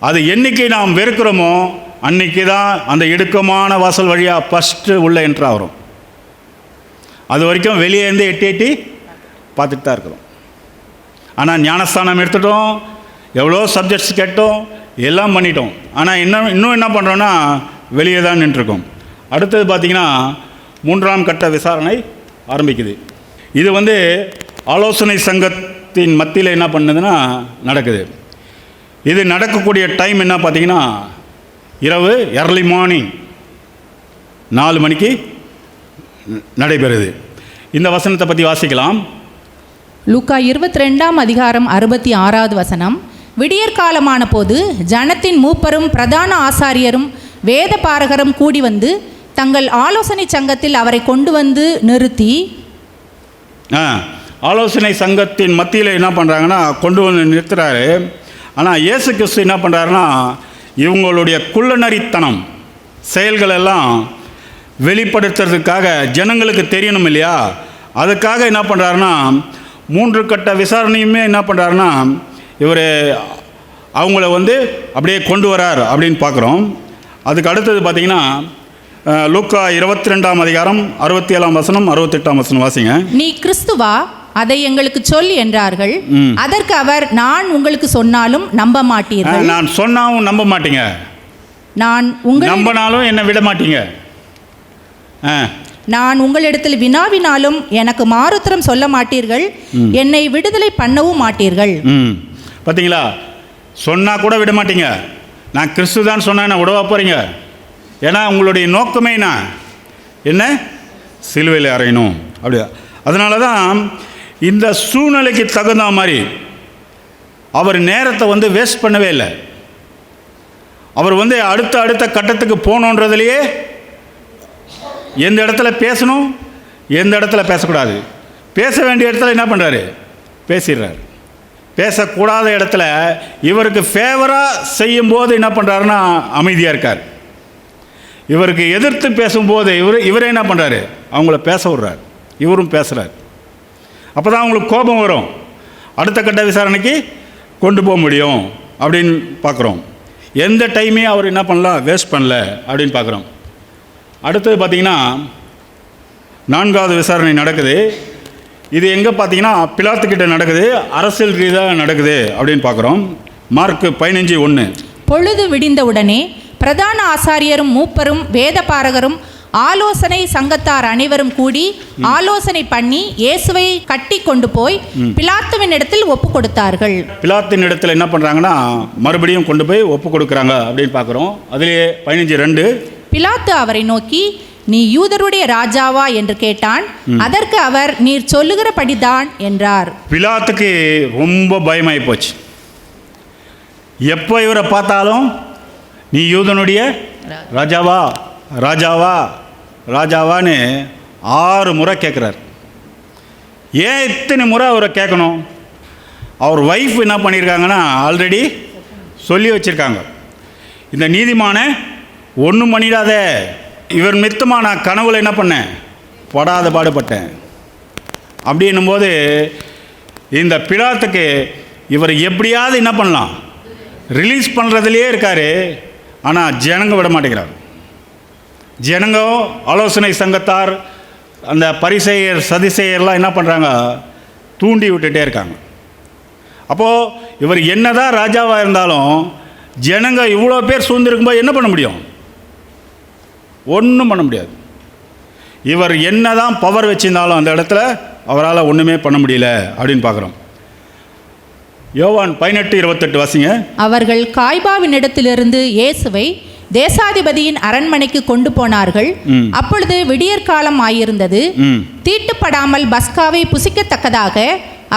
[SPEAKER 1] அது என்னைக்கு நாம் வெறுக்கிறோமோ அன்னைக்கு தான் அந்த இடுக்கமான வாசல் வழியாக ஃபஸ்ட்டு உள்ள என்ட்ரா வரும். அது வரைக்கும் வெளியே இருந்து எட்டி எட்டி பார்த்துட்டு தான் இருக்கிறோம். ஆனால் ஞானஸ்தானம் எடுத்துட்டோம், எவ்வளோ சப்ஜெக்ட்ஸ் கேட்டோம், எல்லாம் பண்ணிட்டோம். ஆனால் இன்னும் என்ன பண்ணுறோன்னா வெளியே தான் நின்றுருக்கோம். அடுத்தது பார்த்திங்கன்னா மூன்றாம் கட்ட விசாரணை ஆரம்பிக்குது. இது வந்து ஆலோசனை சங்கத்தின் மத்தியில் என்ன பண்ணுதுன்னா நடக்குது. இது நடக்கக்கூடிய டைம் என்ன பார்த்திங்கன்னா இரவு எர்லி மார்னிங் 4 மணிக்கு நடைபெறுது. இந்த வசனத்தை பற்றி வாசிக்கலாம்.
[SPEAKER 2] லூக்கா 22ஆம் அதிகாரம் 66வது வசனம். விடியற்காலமான போது ஜனத்தின் மூப்பரும் பிரதான ஆசாரியரும் வேத பாரகரும் கூடி வந்து தங்கள் ஆலோசனை சங்கத்தில் அவரை கொண்டு வந்து நிறுத்தி,
[SPEAKER 1] ஆலோசனை சங்கத்தின் மத்தியில் என்ன பண்ணுறாங்கன்னா கொண்டு வந்து நிறுத்துறாரு. ஆனால் இயேசு கிறிஸ்து என்ன பண்ணுறாருன்னா இவங்களுடைய குள்ளநரித்தனம் செயல்கள் எல்லாம் வெளிப்படுத்துறதுக்காக ஜனங்களுக்கு தெரியணும் இல்லையா? அதுக்காக என்ன பண்ணுறாருன்னா 3 கட்ட விசாரணையுமே என்ன பண்ணுறாருன்னா இவர் அவங்கள வந்து அப்படியே கொண்டு வரார் அப்படின்னு பார்க்குறோம். அதுக்கு அடுத்தது பார்த்திங்கன்னா லூக்கா 22ஆம் அதிகாரம் 67ஆம் வசனம் 68ஆம் வசனம் வாசிங்க.
[SPEAKER 2] நீ கிறிஸ்துவா? அதை எங்களுக்கு சொல் என்றார்கள். அதற்கு அவர், நான் உங்களுக்கு சொன்னாலும் நம்ப மாட்டீர்கள்.
[SPEAKER 1] நான் சொன்னாலும் நம்ப மாட்டீங்க,
[SPEAKER 2] நான்
[SPEAKER 1] நம்பினாலும் என்னை விட மாட்டீங்க.
[SPEAKER 2] நான் உங்களிடத்தில் வினாவினாலும் எனக்கு மாறுத்திரம் சொல்ல மாட்டீர்கள், என்னை விடுதலை பண்ணவும் மாட்டீர்கள்.
[SPEAKER 1] பார்த்தீங்களா? சொன்னால் கூட விட மாட்டீங்க. நான் கிறிஸ்து தான் சொன்னேன், என்ன விடவா போகிறீங்க? ஏன்னா உங்களுடைய நோக்கமே என்ன? சிலுவையில் அறையணும் அப்படியா? அதனால தான் இந்த சூழ்நிலைக்கு தகுந்த மாதிரி அவர் நேரத்தை வந்து வேஸ்ட் பண்ணவே இல்லை. அவர் வந்து அடுத்த கட்டத்துக்கு போகணுன்றதுலையே எந்த இடத்துல பேசணும், எந்த இடத்துல பேசக்கூடாது, பேச வேண்டிய இடத்துல என்ன பண்ணுறாரு? பேசிடுறாரு. பேசக்கூடாத இடத்துல இவருக்கு ஃபேவராக செய்யும்போது என்ன பண்ணுறாருன்னா அமைதியாக இருக்கார். இவருக்கு எதிர்த்து பேசும்போது இவரே என்ன பண்ணுறாரு? அவங்கள பேச விட்றாரு, இவரும் பேசுகிறார். அப்போ தான் அவங்களுக்கு கோபம் வரும், அடுத்த கட்ட விசாரணைக்கு கொண்டு போக முடியும் அப்படின்னு பார்க்குறோம். எந்த டைமையும் அவர் என்ன பண்ணலாம்? வேஸ்ட் பண்ணல அப்படின்னு பார்க்குறோம். அடுத்தது பார்த்திங்கன்னா 4வது விசாரணை நடக்குது. இது எங்கே பார்த்தீங்கன்னா பிலாத்துக்கிட்ட நடக்குது, அரசியல் ரீதியாக நடக்குது அப்படின்னு பார்க்குறோம். மார்க் 15:1.
[SPEAKER 2] பொழுது விடிந்தவுடனே பிரதான ஆசாரியரும் மூப்பரும் வேத பாரகரும் ஆலோசனை சங்கத்தார் அனைவரும் கூடி ஆலோசனை பண்ணி இயேசுவை கட்டி கொண்டு போய் பிலாத்துவின் இடத்தில் ஒப்பு கொடுத்தார்கள்.
[SPEAKER 1] பிலாத்தின் இடத்துல என்ன பண்ணுறாங்கன்னா மறுபடியும் கொண்டு போய் ஒப்பு கொடுக்குறாங்க அப்படின்னு பார்க்குறோம். அதிலே 15:2.
[SPEAKER 2] பிலாத்து அவரை நோக்கி, நீ யூதருடைய ராஜாவா என்று கேட்டான். அதற்கு அவர், நீர் சொல்லுகிறபடிதான் என்றார்.
[SPEAKER 1] பிலாத்துக்கு ரொம்ப பயமாகி போச்சு. எப்போ இவரை பார்த்தாலும் நீ யூதனுடைய ராஜாவா ராஜாவா ராஜாவான்னு 6 முறை கேட்குறார். ஏன் இத்தனை முறை அவரை கேட்கணும்? அவர் ஒய்ஃப் என்ன பண்ணியிருக்காங்கன்னா ஆல்ரெடி சொல்லி வச்சுருக்காங்க, இந்த நீதிமானை ஒன்றும் பண்ணிடாத, இவர் மித்தமாக நான் கனவுல என்ன பண்ணேன், படாத பாடுபட்டேன் அப்படின்னும்போது இந்த பிலாத்துக்கு இவர் எப்படியாவது என்ன பண்ணலாம், ரிலீஸ் பண்ணுறதுலையே இருக்கார். ஆனால் ஜனங்க விட மாட்டேங்கிறார். ஜனங்க ஆலோசனை சங்கத்தார், அந்த பரிசேயர் சதிசேயர்லாம் என்ன பண்ணுறாங்க, தூண்டி விட்டுட்டே இருக்காங்க. அப்போது இவர் என்னதான் ராஜாவாக இருந்தாலும் ஜனங்க இவ்வளோ பேர் சூழ்ந்திருக்கும்போது என்ன பண்ண முடியும்? ஒன்றும் பண்ண முடியாது. இவர் என்னதான் பவர் வச்சிருந்தாலும் அந்த இடத்துல அவரால் ஒன்றுமே பண்ண முடியல அப்படின்னு பார்க்குறோம். யோவான் 18:28 வாசிங்க.
[SPEAKER 2] அவர்கள் காய்பாவினிடத்திலிருந்து இயேசுவை தேசாதிபதியின் அரண்மனைக்கு கொண்டு போனார்கள். அப்பொழுது விடியற்காலம் ஆயிருந்தது. தீட்டுப்படாமல் பஸ்காவை புசிக்கத்தக்கதாக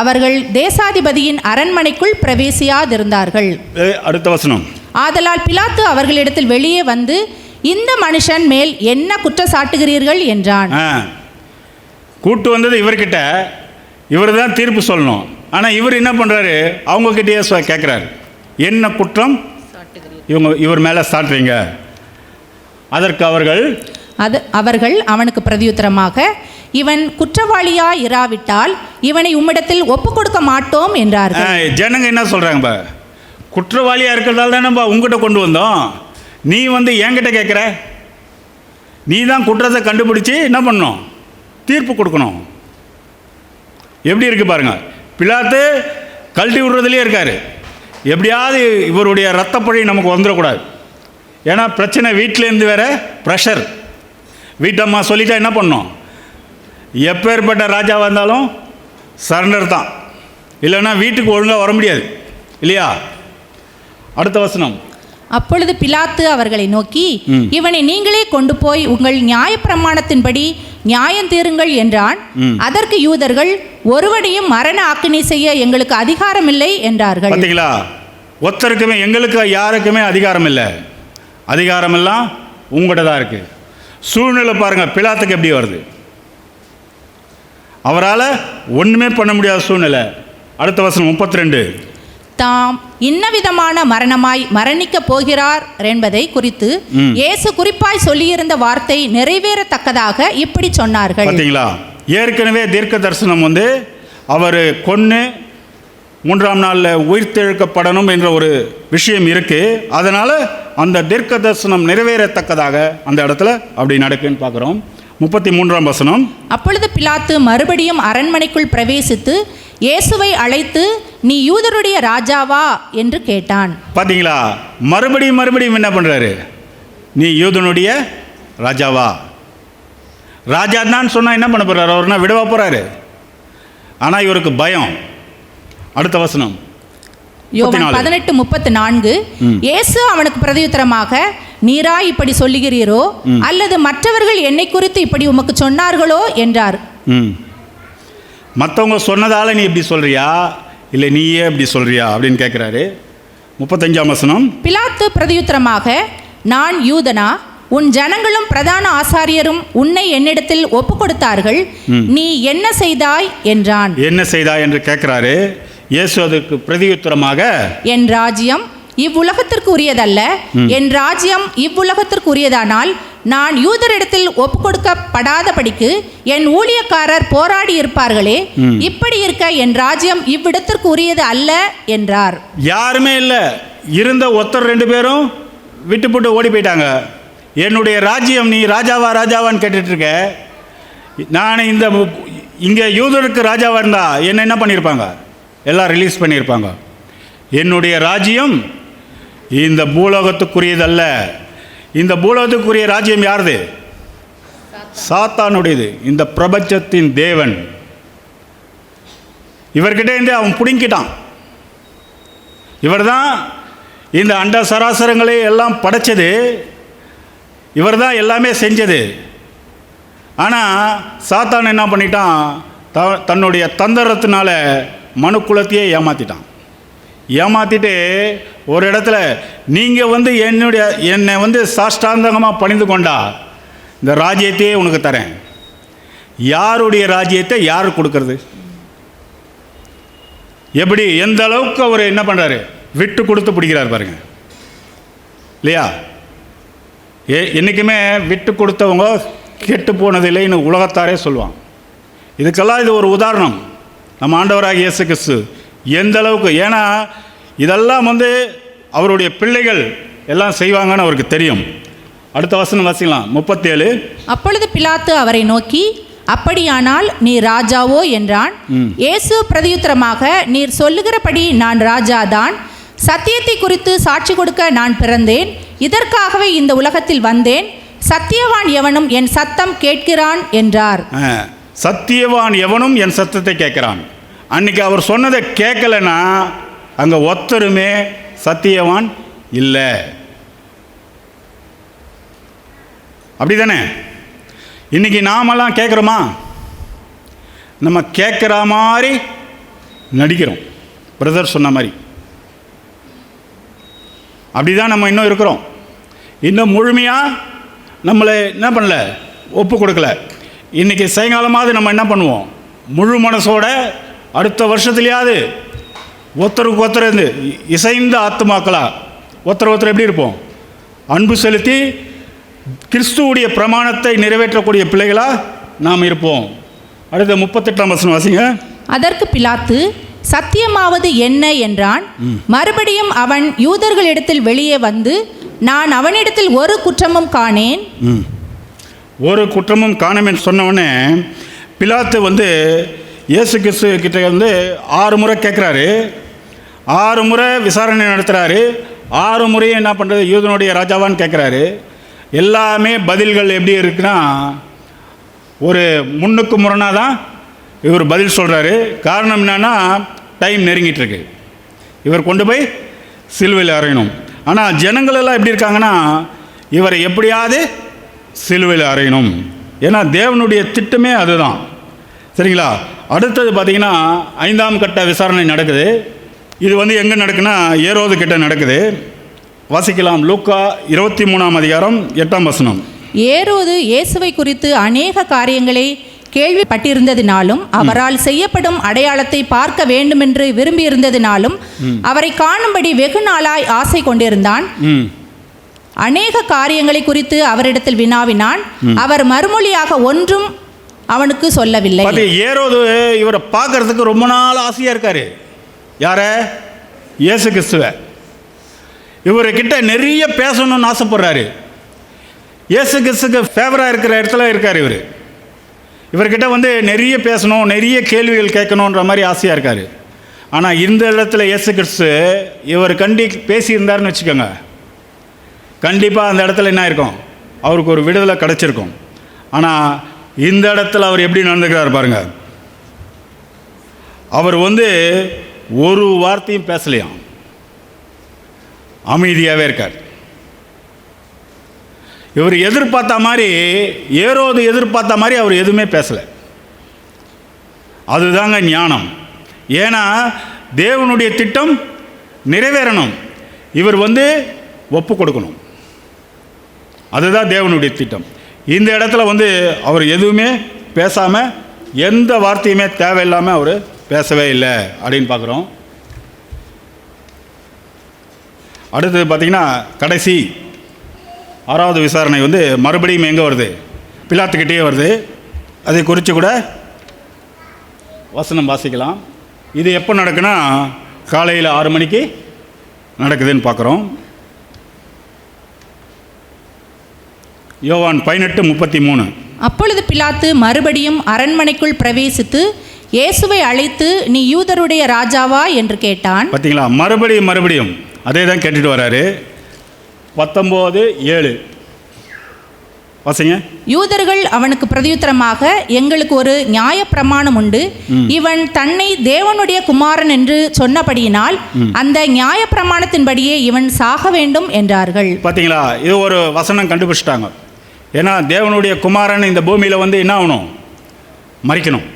[SPEAKER 2] அவர்கள் தேசாதிபதியின் அரண்மனைக்குள் பிரவேசியாதிருந்தார்கள்.
[SPEAKER 1] அடுத்த வசனம்.
[SPEAKER 2] ஆதலால் பிலாத்து அவர்களிடத்தில் வெளியே வந்து, இந்த மனுஷன் மேல் என்ன குற்றம் சாட்டுகிறீர்கள் என்றான்.
[SPEAKER 1] கூட்டு வந்தது இவர்கிட்ட, இவர் தான் தீர்ப்பு சொல்லணும். ஆனால் இவர் என்ன பண்ணுறாரு, அவங்கக்கிட்டேயே கேட்குறாரு, என்ன குற்றம் இவர் மேலே சாட்டுறீங்க? அதற்கு அவர்கள்
[SPEAKER 2] அவனுக்கு பிரதியுத்தரமாக, இவன் குற்றவாளியா இராவிட்டால் இவனை உம்மிடத்தில் ஒப்பு கொடுக்க மாட்டோம் என்றார்கள்.
[SPEAKER 1] ஜனங்க என்ன சொல்கிறாங்க, குற்றவாளியாக இருக்கிறதால தான் நம்ம உங்ககிட்ட கொண்டு வந்தோம், நீ வந்து என்கிட்ட கேட்குற, நீ தான் குற்றத்தை கண்டுபிடிச்சி என்ன பண்ணணும், தீர்ப்பு கொடுக்கணும். எப்படி இருக்குது பாருங்க. பிலாத்து கழட்டி விடுறதுலேயே இருக்கார். எப்படியாவது இவருடைய ரத்தப்பழி நமக்கு வந்துடக்கூடாது. ஏன்னா பிரச்சனை வீட்டிலேருந்து வேற ப்ரெஷர். வீட்டம்மா சொல்லிட்டா என்ன பண்ணோம், எப்பேற்பட்ட ராஜாவாக இருந்தாலும் சரண்டர் தான், இல்லைன்னா வீட்டுக்கு ஒழுங்காக வர முடியாது இல்லையா? அடுத்த வசனம்.
[SPEAKER 2] அப்பொழுது பிலாத்து அவர்களை நோக்கி, இவனை நீங்களே கொண்டு போய் உங்கள் நியாயப்பிரமாணத்தின்படி நியாயம் தீருங்கள் என்றான். அதற்கு யூதர்கள், ஒருவனையும் மரண ஆக்கினை செய்ய எங்களுக்கு அதிகாரம் இல்லை என்றார்கள்.
[SPEAKER 1] பார்த்தீங்களா, ஒருத்தருக்குமே எங்களுக்கு யாருக்குமே அதிகாரம் இல்லை, அதிகாரம் எல்லாம் உங்கள்கிட்ட தான் இருக்கு. சூழ்நிலை பாருங்க, பிலாத்துக்கு எப்படி வருது, அவரால் ஒன்றுமே பண்ண முடியாத சூழ்நிலை. அடுத்த வசனம் 32.
[SPEAKER 2] தாம் இன்னவிதமான மரணமாய் மரணிக்க போகிறார் என்பதை குறித்து இயேசு குறிப்பாய் சொல்லியிருந்த வார்த்தை நிறைவேறத்தக்கதாக இப்படி சொன்னார்கள்.
[SPEAKER 1] பார்த்தீங்களா, ஏற்கனவே தீர்க்க தரிசனம் வந்து அவர் கொன்று 3ஆம் நாளில் உயிர்த்தெழுக்கப்படணும் என்ற ஒரு விஷயம் இருக்கு. அதனால் அந்த தீர்க்க தரிசனம் நிறைவேறத்தக்கதாக அந்த இடத்துல அப்படி நடக்குன்னு பார்க்குறோம். 33ஆம் வசனம். அப்பொழுது
[SPEAKER 2] பிலாத்து மறுபடியும் அரண்மனைக்குள் பிரவேசித்து இயேசுவை அழைத்து, நீ யூதருடைய ராஜாவா என்று கேட்டான்.
[SPEAKER 1] பார்த்தீங்களா, மறுபடியும் என்ன பண்ணுறாரு, நீ யூதனுடைய ராஜாவா, ராஜா தான் சொன்னால் என்ன பண்ண போகிறாரு, அவர்னா விடவா போகிறாரு. ஆனால் இவருக்கு பயம். அடுத்த வசனம்
[SPEAKER 2] 18:34. இயேசு அவனுக்கு பிரதியுத்தரமாக, நீரா இப்படி சொல்லுகிறீரோ அல்லது மற்றவர்கள் என்னை குறித்து இப்படி உமக்கு சொன்னார்களோ என்றார்.
[SPEAKER 1] மற்றவங்க சொன்னதால நீ இப்படி சொல்றியா, இல்லை நீயே இப்படி சொல்றியா அப்படின்னு கேட்குறாரு. 35ஆம் வசனம்.
[SPEAKER 2] பிலாத்து பிரதியுத்தரமாக, நான் யூதனா, உன் ஜனங்களும் பிரதான ஆசாரியரும் உன்னை என்னிடத்தில் ஒப்பு கொடுத்தார்கள், நீ என்ன செய்தாய் என்றான்.
[SPEAKER 1] என்ன செய்தாய் என்று கேட்கிறாரு. இயேசு அதுக்கு பிரதியுத்தரமாக,
[SPEAKER 2] என் ராஜ்யம் இவ்வுலகத்திற்கு உரியதல்ல, என் ராஜ்யம் இவ்வுலகத்திற்கு உரியதானால் நான் யூதரிடத்தில் ஒப்பு கொடுக்கப்படாதபடிக்கு என் ஊழியக்காரர் போராடி இருப்பார்களே, இப்படி இருக்க என் ராஜ்யம் இவ்விடத்திற்கு உரியது அல்ல என்றார்.
[SPEAKER 1] யாருமே இல்லை, இருந்த ஒருத்தர் 2 பேரும் விட்டு போட்டு ஓடி போயிட்டாங்க. என்னுடைய ராஜ்யம் நீ ராஜாவான்னு கேட்டுட்டு இருக்க, நான் இங்கே யூதருக்கு ராஜாவாக இருந்தா என்ன பண்ணியிருப்பாங்க, எல்லாம் ரிலீஸ் பண்ணியிருப்பாங்க. என்னுடைய ராஜ்யம் இந்த பூலோகத்துக்குரியதல்ல. இந்த பூலோகத்துக்குரிய ராஜ்யம் யாருது? சாத்தானுடையது, இந்த பிரபஞ்சத்தின் தேவன். இவர்கிட்ட இருந்து அவன் பிடுங்கிட்டான். இவர் தான் இந்த அண்ட சராசரங்களை எல்லாம் படைச்சது, இவர் தான் எல்லாமே செஞ்சது. ஆனால் சாத்தான் என்ன பண்ணிட்டான், தன்னுடைய தந்திரத்தினால மனுக்குலத்தையே ஏமாற்றிட்டான். ஏமாற்றிட்டு ஒரு இடத்துல நீங்கள் வந்து என்னை வந்து சாஷ்டாந்தகமாக பணிந்து கொண்டா இந்த ராஜ்யத்தையே உனக்கு தரேன். யாருடைய ராஜ்யத்தை யார் கொடுக்கறது? எப்படி எந்த அளவுக்கு அவர் என்ன பண்ணுறாரு, விட்டு கொடுத்து பிடிக்கிறார் பாருங்க இல்லையா? என்றைக்குமே விட்டு கொடுத்தவங்க கெட்டு போனதில்லைன்னு உலகத்தாரே சொல்லுவான். இதுக்கெல்லாம் இது ஒரு உதாரணம். நம்ம ஆண்டவராகிய இயேசு கிறிஸ்து எந்த அளவுக்கு, ஏன்னா இதெல்லாம் வந்து அவருடைய பிள்ளைகள் எல்லாம் செய்வாங்கன்னு அவருக்கு தெரியும். அடுத்த வசனம் வாசிக்கலாம், 37.
[SPEAKER 2] அப்பொழுது பிலாத்து அவரை நோக்கி, அப்படியானால் நீ ராஜாவோ என்றான். இயேசு பிரதியுத்தரமாக, நீர் சொல்லுகிறபடி நான் ராஜாதான். சத்தியத்தை குறித்து சாட்சி கொடுக்க நான் பிறந்தேன். இதற்காகவே இந்த உலகத்தில் வந்தேன். சத்தியவான் எவனும் என் சத்தம் கேட்கிறான் என்றார்.
[SPEAKER 1] சத்தியவான் எவனும் என் சத்தத்தை கேட்கிறான். அன்னைக்கு அவர் சொன்னதை கேட்கலன்னா அங்கே ஒத்தருமே சத்தியவான் இல்லை. அப்படி தானே? இன்றைக்கி நாமெல்லாம் கேட்குறோமா? நம்ம கேட்குற மாதிரி நடிக்கிறோம். பிரதர் சொன்ன மாதிரி அப்படி தான் நம்ம இன்னும் இருக்கிறோம். இன்னும் முழுமையாக நம்மளை என்ன பண்ணல, ஒப்பு கொடுக்கல. இன்றைக்கி சாயங்காலமாவது நம்ம என்ன பண்ணுவோம், முழு மனசோட அடுத்த வருஷத்துலையாவது ஒருத்தருக்கு ஒருத்தர் இருந்து இசைந்த ஆத்துமாக்களா ஒருத்தர் எப்படி இருப்போம், அன்பு செலுத்தி கிறிஸ்துவுடைய பிரமாணத்தை நிறைவேற்றக்கூடிய பிள்ளைகளாக நாம் இருப்போம். அடுத்த 38ஆம் வசனம் வாசிங்க.
[SPEAKER 2] அதற்கு பிலாத்து, சத்தியமாவது என்ன என்றான். மறுபடியும் அவன் யூதர்களிடத்தில் வெளியே வந்து, நான் அவனிடத்தில் ஒரு குற்றமும் காணேன்.
[SPEAKER 1] ஒரு குற்றமும் காணேன் சொன்னவொடனே பிலாத்து வந்து இயேசு கிறிஸ்து கிட்ட வந்து 6 முறை கேட்குறாரு, 6 முறை விசாரணை நடத்துகிறாரு. 6 முறையும் என்ன பண்ணுறது, யூதனுடைய ராஜாவான்னு கேட்குறாரு. எல்லாமே பதில்கள் எப்படி இருக்குன்னா, ஒரு முன்னுக்கு முரணாக தான் இவர் பதில் சொல்கிறாரு. காரணம் என்னன்னா, டைம் நெருங்கிட்டு இருக்கு, இவர் கொண்டு போய் சிலுவையில் அறையணும். ஆனால் ஜனங்களெல்லாம் எப்படி இருக்காங்கன்னா, இவரை எப்படியாவது சிலுவையில் அறையணும். ஏன்னா தேவனுடைய திட்டமே அதுதான். சரிங்களா? அடுத்தது பார்த்திங்கன்னா 5ஆம் கட்ட விசாரணை நடக்குது. இது வந்து எங்கே நடக்குன்னா, ஏரோது கிட்ட நடக்குது. வாசிக்கலாம், லூக்கா 23ஆம் அதிகாரம் 8ஆம் வசனம்.
[SPEAKER 2] ஏரோது இயேசுவை குறித்து அநேக காரியங்களை கேள்விப்பட்டிருந்ததினாலும் அவரால் செய்யப்படும் அடையாளத்தை பார்க்க வேண்டுமென்று விரும்பியிருந்ததினாலும் அவரை காணும்படி வெகு நாளாய் ஆசை கொண்டிருந்தான். அநேக காரியங்களை குறித்து அவரிடத்தில் வினாவினான். அவர் மறுமொழியாக ஒன்றும் அவனுக்கு சொல்லவில்லை.
[SPEAKER 1] ஏரோது இவரை பார்க்கறதுக்கு ரொம்ப நாள் ஆசையாக இருக்காரு. யார? இயேசு கிறிஸ்துவை. இவர்கிட்ட நிறைய பேசணும்னு ஆசைப்படுறாரு. இயேசு கிறிஸ்துக்கு ஃபேவராக இருக்கிற இடத்துல இருக்கார் இவர். இவர்கிட்ட வந்து நிறைய பேசணும், நிறைய கேள்விகள் கேட்கணுன்ற மாதிரி ஆசையாக இருக்கார். ஆனால் இந்த இடத்துல இயேசு கிறிஸ்து இவர் பேசியிருந்தாருன்னு வச்சுக்கோங்க, கண்டிப்பாக அந்த இடத்துல என்ன இருக்கும், அவருக்கு ஒரு விடுதலை கிடச்சிருக்கும். ஆனால் இந்த இடத்துல அவர் எப்படி நடந்துக்கிறார் பாருங்கள். அவர் வந்து ஒரு வார்த்தையும் பேசலையாம், அமைதியாகவே இருக்கார். இவர் எதிர்பார்த்த மாதிரி, ஏரோது எதிர்பார்த்த மாதிரி அவர் எதுவுமே பேசலை. அதுதாங்க ஞானம். ஏன்னா தேவனுடைய திட்டம் நிறைவேறணும், இவர் வந்து ஒப்பு கொடுக்கணும். அதுதான் தேவனுடைய திட்டம். இந்த இடத்துல வந்து அவர் எதுவுமே பேசாமல், எந்த வார்த்தையுமே தேவையில்லாமல் அவர் பேசவே இல்லை அப்படின்னு பார்க்குறோம். அடுத்தது பார்த்திங்கன்னா கடைசி 6வது விசாரணை வந்து மறுபடியும் எங்கே வருது, பிலாத்துக்கிட்டே வருது. அதை குறித்து கூட வசனம் வாசிக்கலாம். இது எப்போ நடக்குன்னா, காலையில் 6 மணிக்கு நடக்குதுன்னு பார்க்குறோம். யோவான் 18:33.
[SPEAKER 2] அப்பொழுது பிலாத்து மறுபடியும் அரண்மனைக்குள் பிரவேசித்து இயேசுவை அழைத்து, நீ யூதருடைய ராஜாவா என்று கேட்டான்.
[SPEAKER 1] பார்த்தீங்களா, மறுபடியும் அதே தான் கேட்டுட்டு வராரு. 19:7 வாசிங்க.
[SPEAKER 2] யூதர்கள் அவனுக்கு பிரதியுத்தரமாக, எங்களுக்கு ஒரு நியாயப்பிரமாணம் உண்டு. இவன் தன்னை தேவனுடைய குமாரன் என்று சொன்னபடியினால் அந்த நியாயப்பிரமாணத்தின்படியே இவன் சாக வேண்டும் என்றார்கள்.
[SPEAKER 1] பார்த்தீங்களா, இது ஒரு வசனம் கண்டுபிடிச்சிட்டாங்க. ஏன்னா தேவனுடைய குமாரன் இந்த பூமியில் வந்து என்ன ஆகணும், மறிக்கணும்.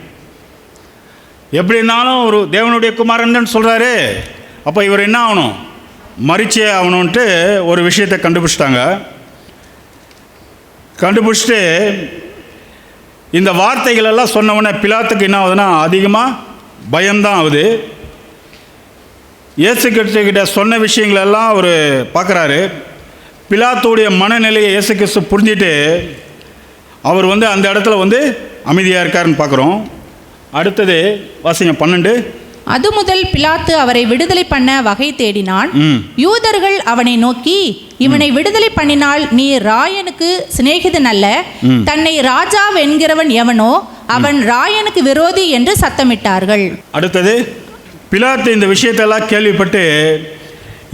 [SPEAKER 1] எப்படி இருந்தாலும் ஒரு தேவனுடைய குமாரன் சொல்கிறாரு, அப்போ இவர் என்ன ஆகணும், மறிச்சே ஆகணுன்ட்டு ஒரு விஷயத்தை கண்டுபிடிச்சிட்டாங்க. கண்டுபிடிச்சிட்டு இந்த வார்த்தைகள் எல்லாம் சொன்னவொடனே பிலாத்துக்கு என்ன ஆகுதுன்னா அதிகமாக பயம்தான் ஆகுது. இயேசு கிறிஸ்துக்கிட்ட சொன்ன விஷயங்களெல்லாம் அவர் பார்க்குறாரு. பிலாத்துடைய மனநிலையை இயேசு கிறிஸ்து புரிஞ்சுட்டு அவர் அந்த இடத்துல அமைதியாக இருக்காருன்னு பார்க்குறோம். அடுத்தது வாசிங்க 12.
[SPEAKER 2] அது முதல் பிலாத்து அவரை விடுதலை பண்ண வகை தேடினான். யூதர்கள் அவனை நோக்கி, இவனை விடுதலை பண்ணினால் நீ ராயனுக்கு சிநேகிதன் அல்ல, தன்னை ராஜா என்கிறவன் எவனோ அவன் ராயனுக்கு விரோதி என்று சத்தமிட்டார்கள்.
[SPEAKER 1] அடுத்தது பிலாத்து இந்த விஷயத்தெல்லாம் கேள்விப்பட்டு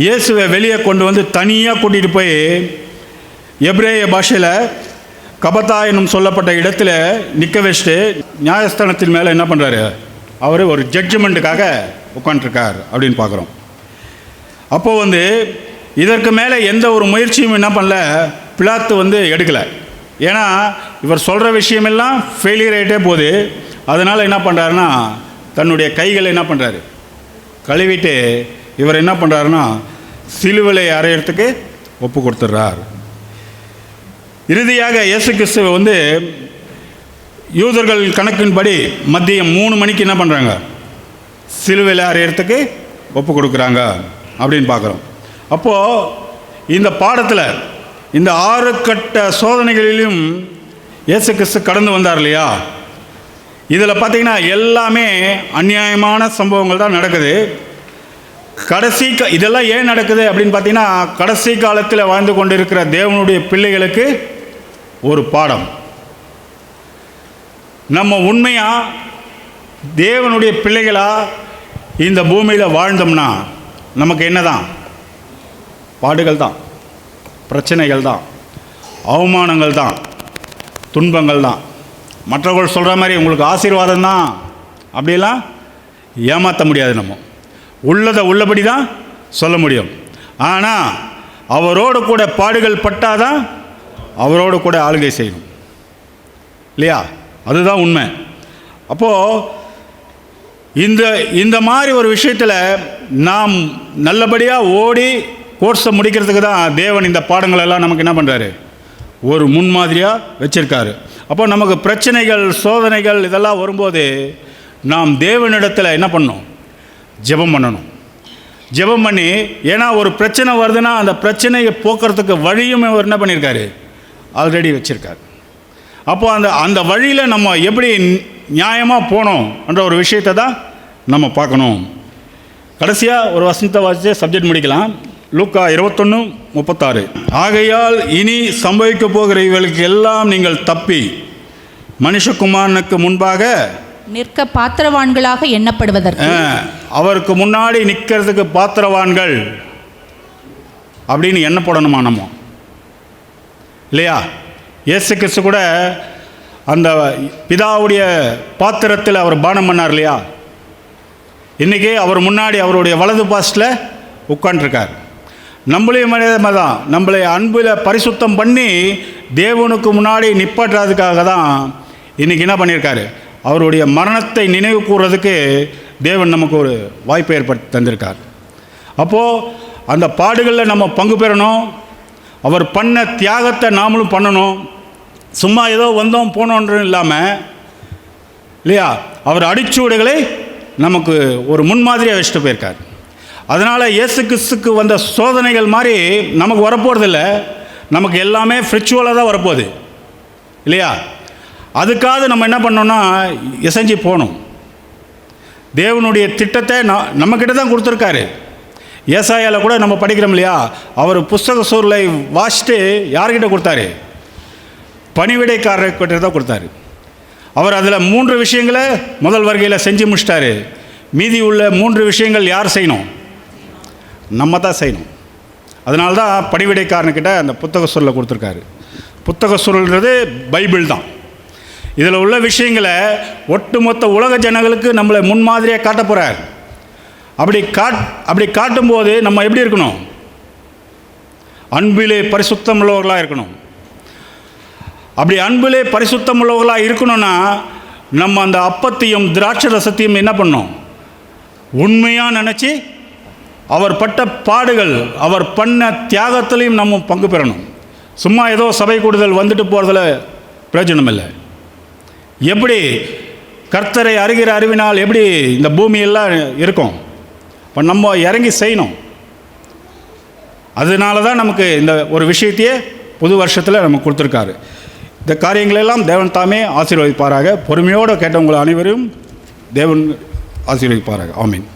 [SPEAKER 1] இயேசுவை வெளியே கொண்டு தனியாக கூட்டிகிட்டு போய் எபிரேய பாஷையில் கபத்தா என்னும் சொல்லப்பட்ட இடத்துல நிற்க வச்சுட்டு நியாயஸ்தானத்தின் மேலே என்ன பண்ணுறாரு, அவர் ஒரு ஜட்ஜ்மெண்ட்டுக்காக உட்காந்துருக்கார் அப்படின்னு பார்க்குறோம். அப்போது இதற்கு மேலே எந்த ஒரு முயற்சியும் என்ன பண்ணல பிலாத்து எடுக்கலை. ஏன்னா இவர் சொல்கிற விஷயமெல்லாம் ஃபெயிலியர் ஆகிட்டே போகுது. அதனால் என்ன பண்ணுறாருன்னா தன்னுடைய கைகளை என்ன பண்ணுறாரு கழுவிட்டு இவர் என்ன பண்ணுறாருன்னா சிலுவையை அறையிறதுக்கு ஒப்பு கொடுத்துட்றார். இறுதியாக இயேசு கிறிஸ்துவை யூதர்கள் கணக்கின்படி மதியம் 3 மணிக்கு என்ன பண்ணுறாங்க, சிலுவையில் அறையிறதுக்கு ஒப்பு கொடுக்குறாங்க அப்படின்னு பார்க்குறோம். அப்போது இந்த பாடத்தில் இந்த 6 கட்ட சோதனைகளிலும் இயேசு கிறிஸ்து கடந்து வந்தார் இல்லையா. இதில் பார்த்திங்கன்னா எல்லாமே அநியாயமான சம்பவங்கள் தான் நடக்குது. இதெல்லாம் ஏன் நடக்குது அப்படின்னு பார்த்தீங்கன்னா கடைசி காலத்தில் வாழ்ந்து கொண்டிருக்கிற தேவனுடைய பிள்ளைகளுக்கு ஒரு பாடம். நம்ம உண்மையாக தேவனுடைய பிள்ளைகளாக இந்த பூமியில் வாழ்ந்தோம்னா நமக்கு என்ன தான் பாடுகள் தான், பிரச்சனைகள் தான், அவமானங்கள் தான், துன்பங்கள் தான். மற்றவர்கள் சொல்கிற மாதிரி உங்களுக்கு ஆசீர்வாதம் தான் அப்படிலாம் ஏமாற்ற முடியாது. நம்ம உள்ளதை உள்ளபடி தான் சொல்ல முடியும். ஆனால் அவரோடு கூட பாடுகள் பட்டாதான் அவரோடு கூட ஆளுகை செய்யணும் இல்லையா, அதுதான் உண்மை. அப்போது இந்த மாதிரி ஒரு விஷயத்தில் நாம் நல்லபடியாக ஓடி கோர்ஸை முடிக்கிறதுக்கு தான் தேவன் இந்த பாடங்களெல்லாம் நமக்கு என்ன பண்ணுறாரு, ஒரு முன்மாதிரியாக வச்சுருக்காரு. அப்போ நமக்கு பிரச்சனைகள் சோதனைகள் இதெல்லாம் வரும்போது நாம் தேவனிடத்தில் என்ன பண்ணணும், ஜெபம் பண்ணணும். ஜெபம் பண்ணி, ஏன்னா ஒரு பிரச்சனை வருதுன்னா அந்த பிரச்சனையை போக்குறதுக்கு வழியும் அவர் என்ன பண்ணியிருக்காரு, ஆல்ரெடி வச்சுருக்காரு. அப்போது அந்த வழியில் நம்ம எப்படி நியாயமாக போனோம் என்ற ஒரு விஷயத்தை தான் நம்ம பார்க்கணும். கடைசியாக ஒரு வசனத்தை வாசித்து சப்ஜெக்ட் முடிக்கலாம். லூக்கா 21:36. ஆகையால் இனி சம்பவிக்க போகிற இவர்களுக்கு எல்லாம் நீங்கள் தப்பி மனுஷகுமாரனுக்கு முன்பாக
[SPEAKER 2] நிற்க பாத்திரவான்களாக எண்ணப்படுவதற்கு,
[SPEAKER 1] அவருக்கு முன்னாடி நிற்கிறதுக்கு பாத்திரவான்கள் அப்படின்னு எண்ணப்படணுமா நம்ம இல்லையா. இயேசு கிறிஸ்து கூட அந்த பிதாவுடைய பாத்திரத்தில் அவர் பானம் பண்ணார் இல்லையா. இன்றைக்கி அவர் முன்னாடி அவருடைய வலது பாஸ்டில் உட்காண்டிருக்கார். நம்மளையும் தான் நம்மளை அன்பில் பரிசுத்தம் பண்ணி தேவனுக்கு முன்னாடி நிப்பாட்டுறதுக்காக தான் இன்றைக்கி என்ன பண்ணியிருக்காரு, அவருடைய மரணத்தை நினைவு கூறுறதுக்கு தேவன் நமக்கு ஒரு வாய்ப்பை ஏற்படுத்தி தந்திருக்கார். அப்போது அந்த பாடுகளில் நம்ம பங்கு பெறணும். அவர் பண்ண தியாகத்தை நாமளும் பண்ணணும். சும்மா ஏதோ வந்தோம் போனோன்று இல்லாமல் இல்லையா, அவர் அடிச்சுவடுகளை நமக்கு ஒரு முன்மாதிரியாக வச்சுட்டு போயிருக்கார். அதனால் இயேசு கிறிஸ்துக்கு வந்த சோதனைகள் மாதிரி நமக்கு வரப்போகிறதில்ல. நமக்கு எல்லாமே ஃப்ரிச்சுவலாக தான் வரப்போகுது இல்லையா. அதுக்காக நம்ம என்ன பண்ணோம்னா இசைஞ்சு போகணும். தேவனுடைய திட்டத்தை நம்மக்கிட்ட தான் கொடுத்துருக்காரு. ஏசாயாவில் கூட நம்ம படிக்கிறோம் இல்லையா, அவர் புஸ்தக சூழலை வாசிட்டு யார்கிட்ட கொடுத்தாரு, பணிவிடைக்காரர்கிட்ட தான் கொடுத்தாரு. அவர் அதில் 3 விஷயங்களை முதல் வருகையில் செஞ்சு முடிச்சிட்டாரு. மீதி உள்ள 3 விஷயங்கள் யார் செய்யணும், நம்ம தான் செய்யணும். அதனால தான் பணிவிடைக்காரன்கிட்ட அந்த புத்தக சூழலை கொடுத்துருக்காரு. புத்தக சூழல்ன்றது பைபிள் தான். இதில் உள்ள விஷயங்களை ஒட்டுமொத்த உலக ஜனங்களுக்கு நம்மளை முன்மாதிரியாக காட்ட போகிறார். அப்படி காட்டும்போது நம்ம எப்படி இருக்கணும், அன்பிலே பரிசுத்தம் உள்ளவர்களாக இருக்கணும். அப்படி அன்பிலே பரிசுத்தம் உள்ளவர்களாக இருக்கணும்னா நம்ம அந்த அப்பத்தையும் திராட்சை ரசத்தையும் என்ன பண்ணணும், உண்மையாக நினச்சி அவர் பட்ட பாடுகள், அவர் பண்ண தியாகத்திலையும் நம்ம பங்கு பெறணும். சும்மா ஏதோ சபை கூடுதல் வந்துட்டு போகிறதுல பிரயோஜனம் இல்லை. எப்படி கர்த்தரை அறிகிற அறிவினால் எப்படி இந்த பூமியெல்லாம் இருக்கும், இப்போ நம்ம இறங்கி செய்யணும். அதனால தான் நமக்கு இந்த ஒரு விஷயத்தையே புது வருஷத்தில் நமக்கு கொடுத்துருக்காரு. இந்த காரியங்களெல்லாம் தேவன் தாமே ஆசீர்வதிப்பாராக. பொறுமையோடு கேட்டவங்களை அனைவரும் தேவன் ஆசீர்வதிப்பாராக. ஆமீன்.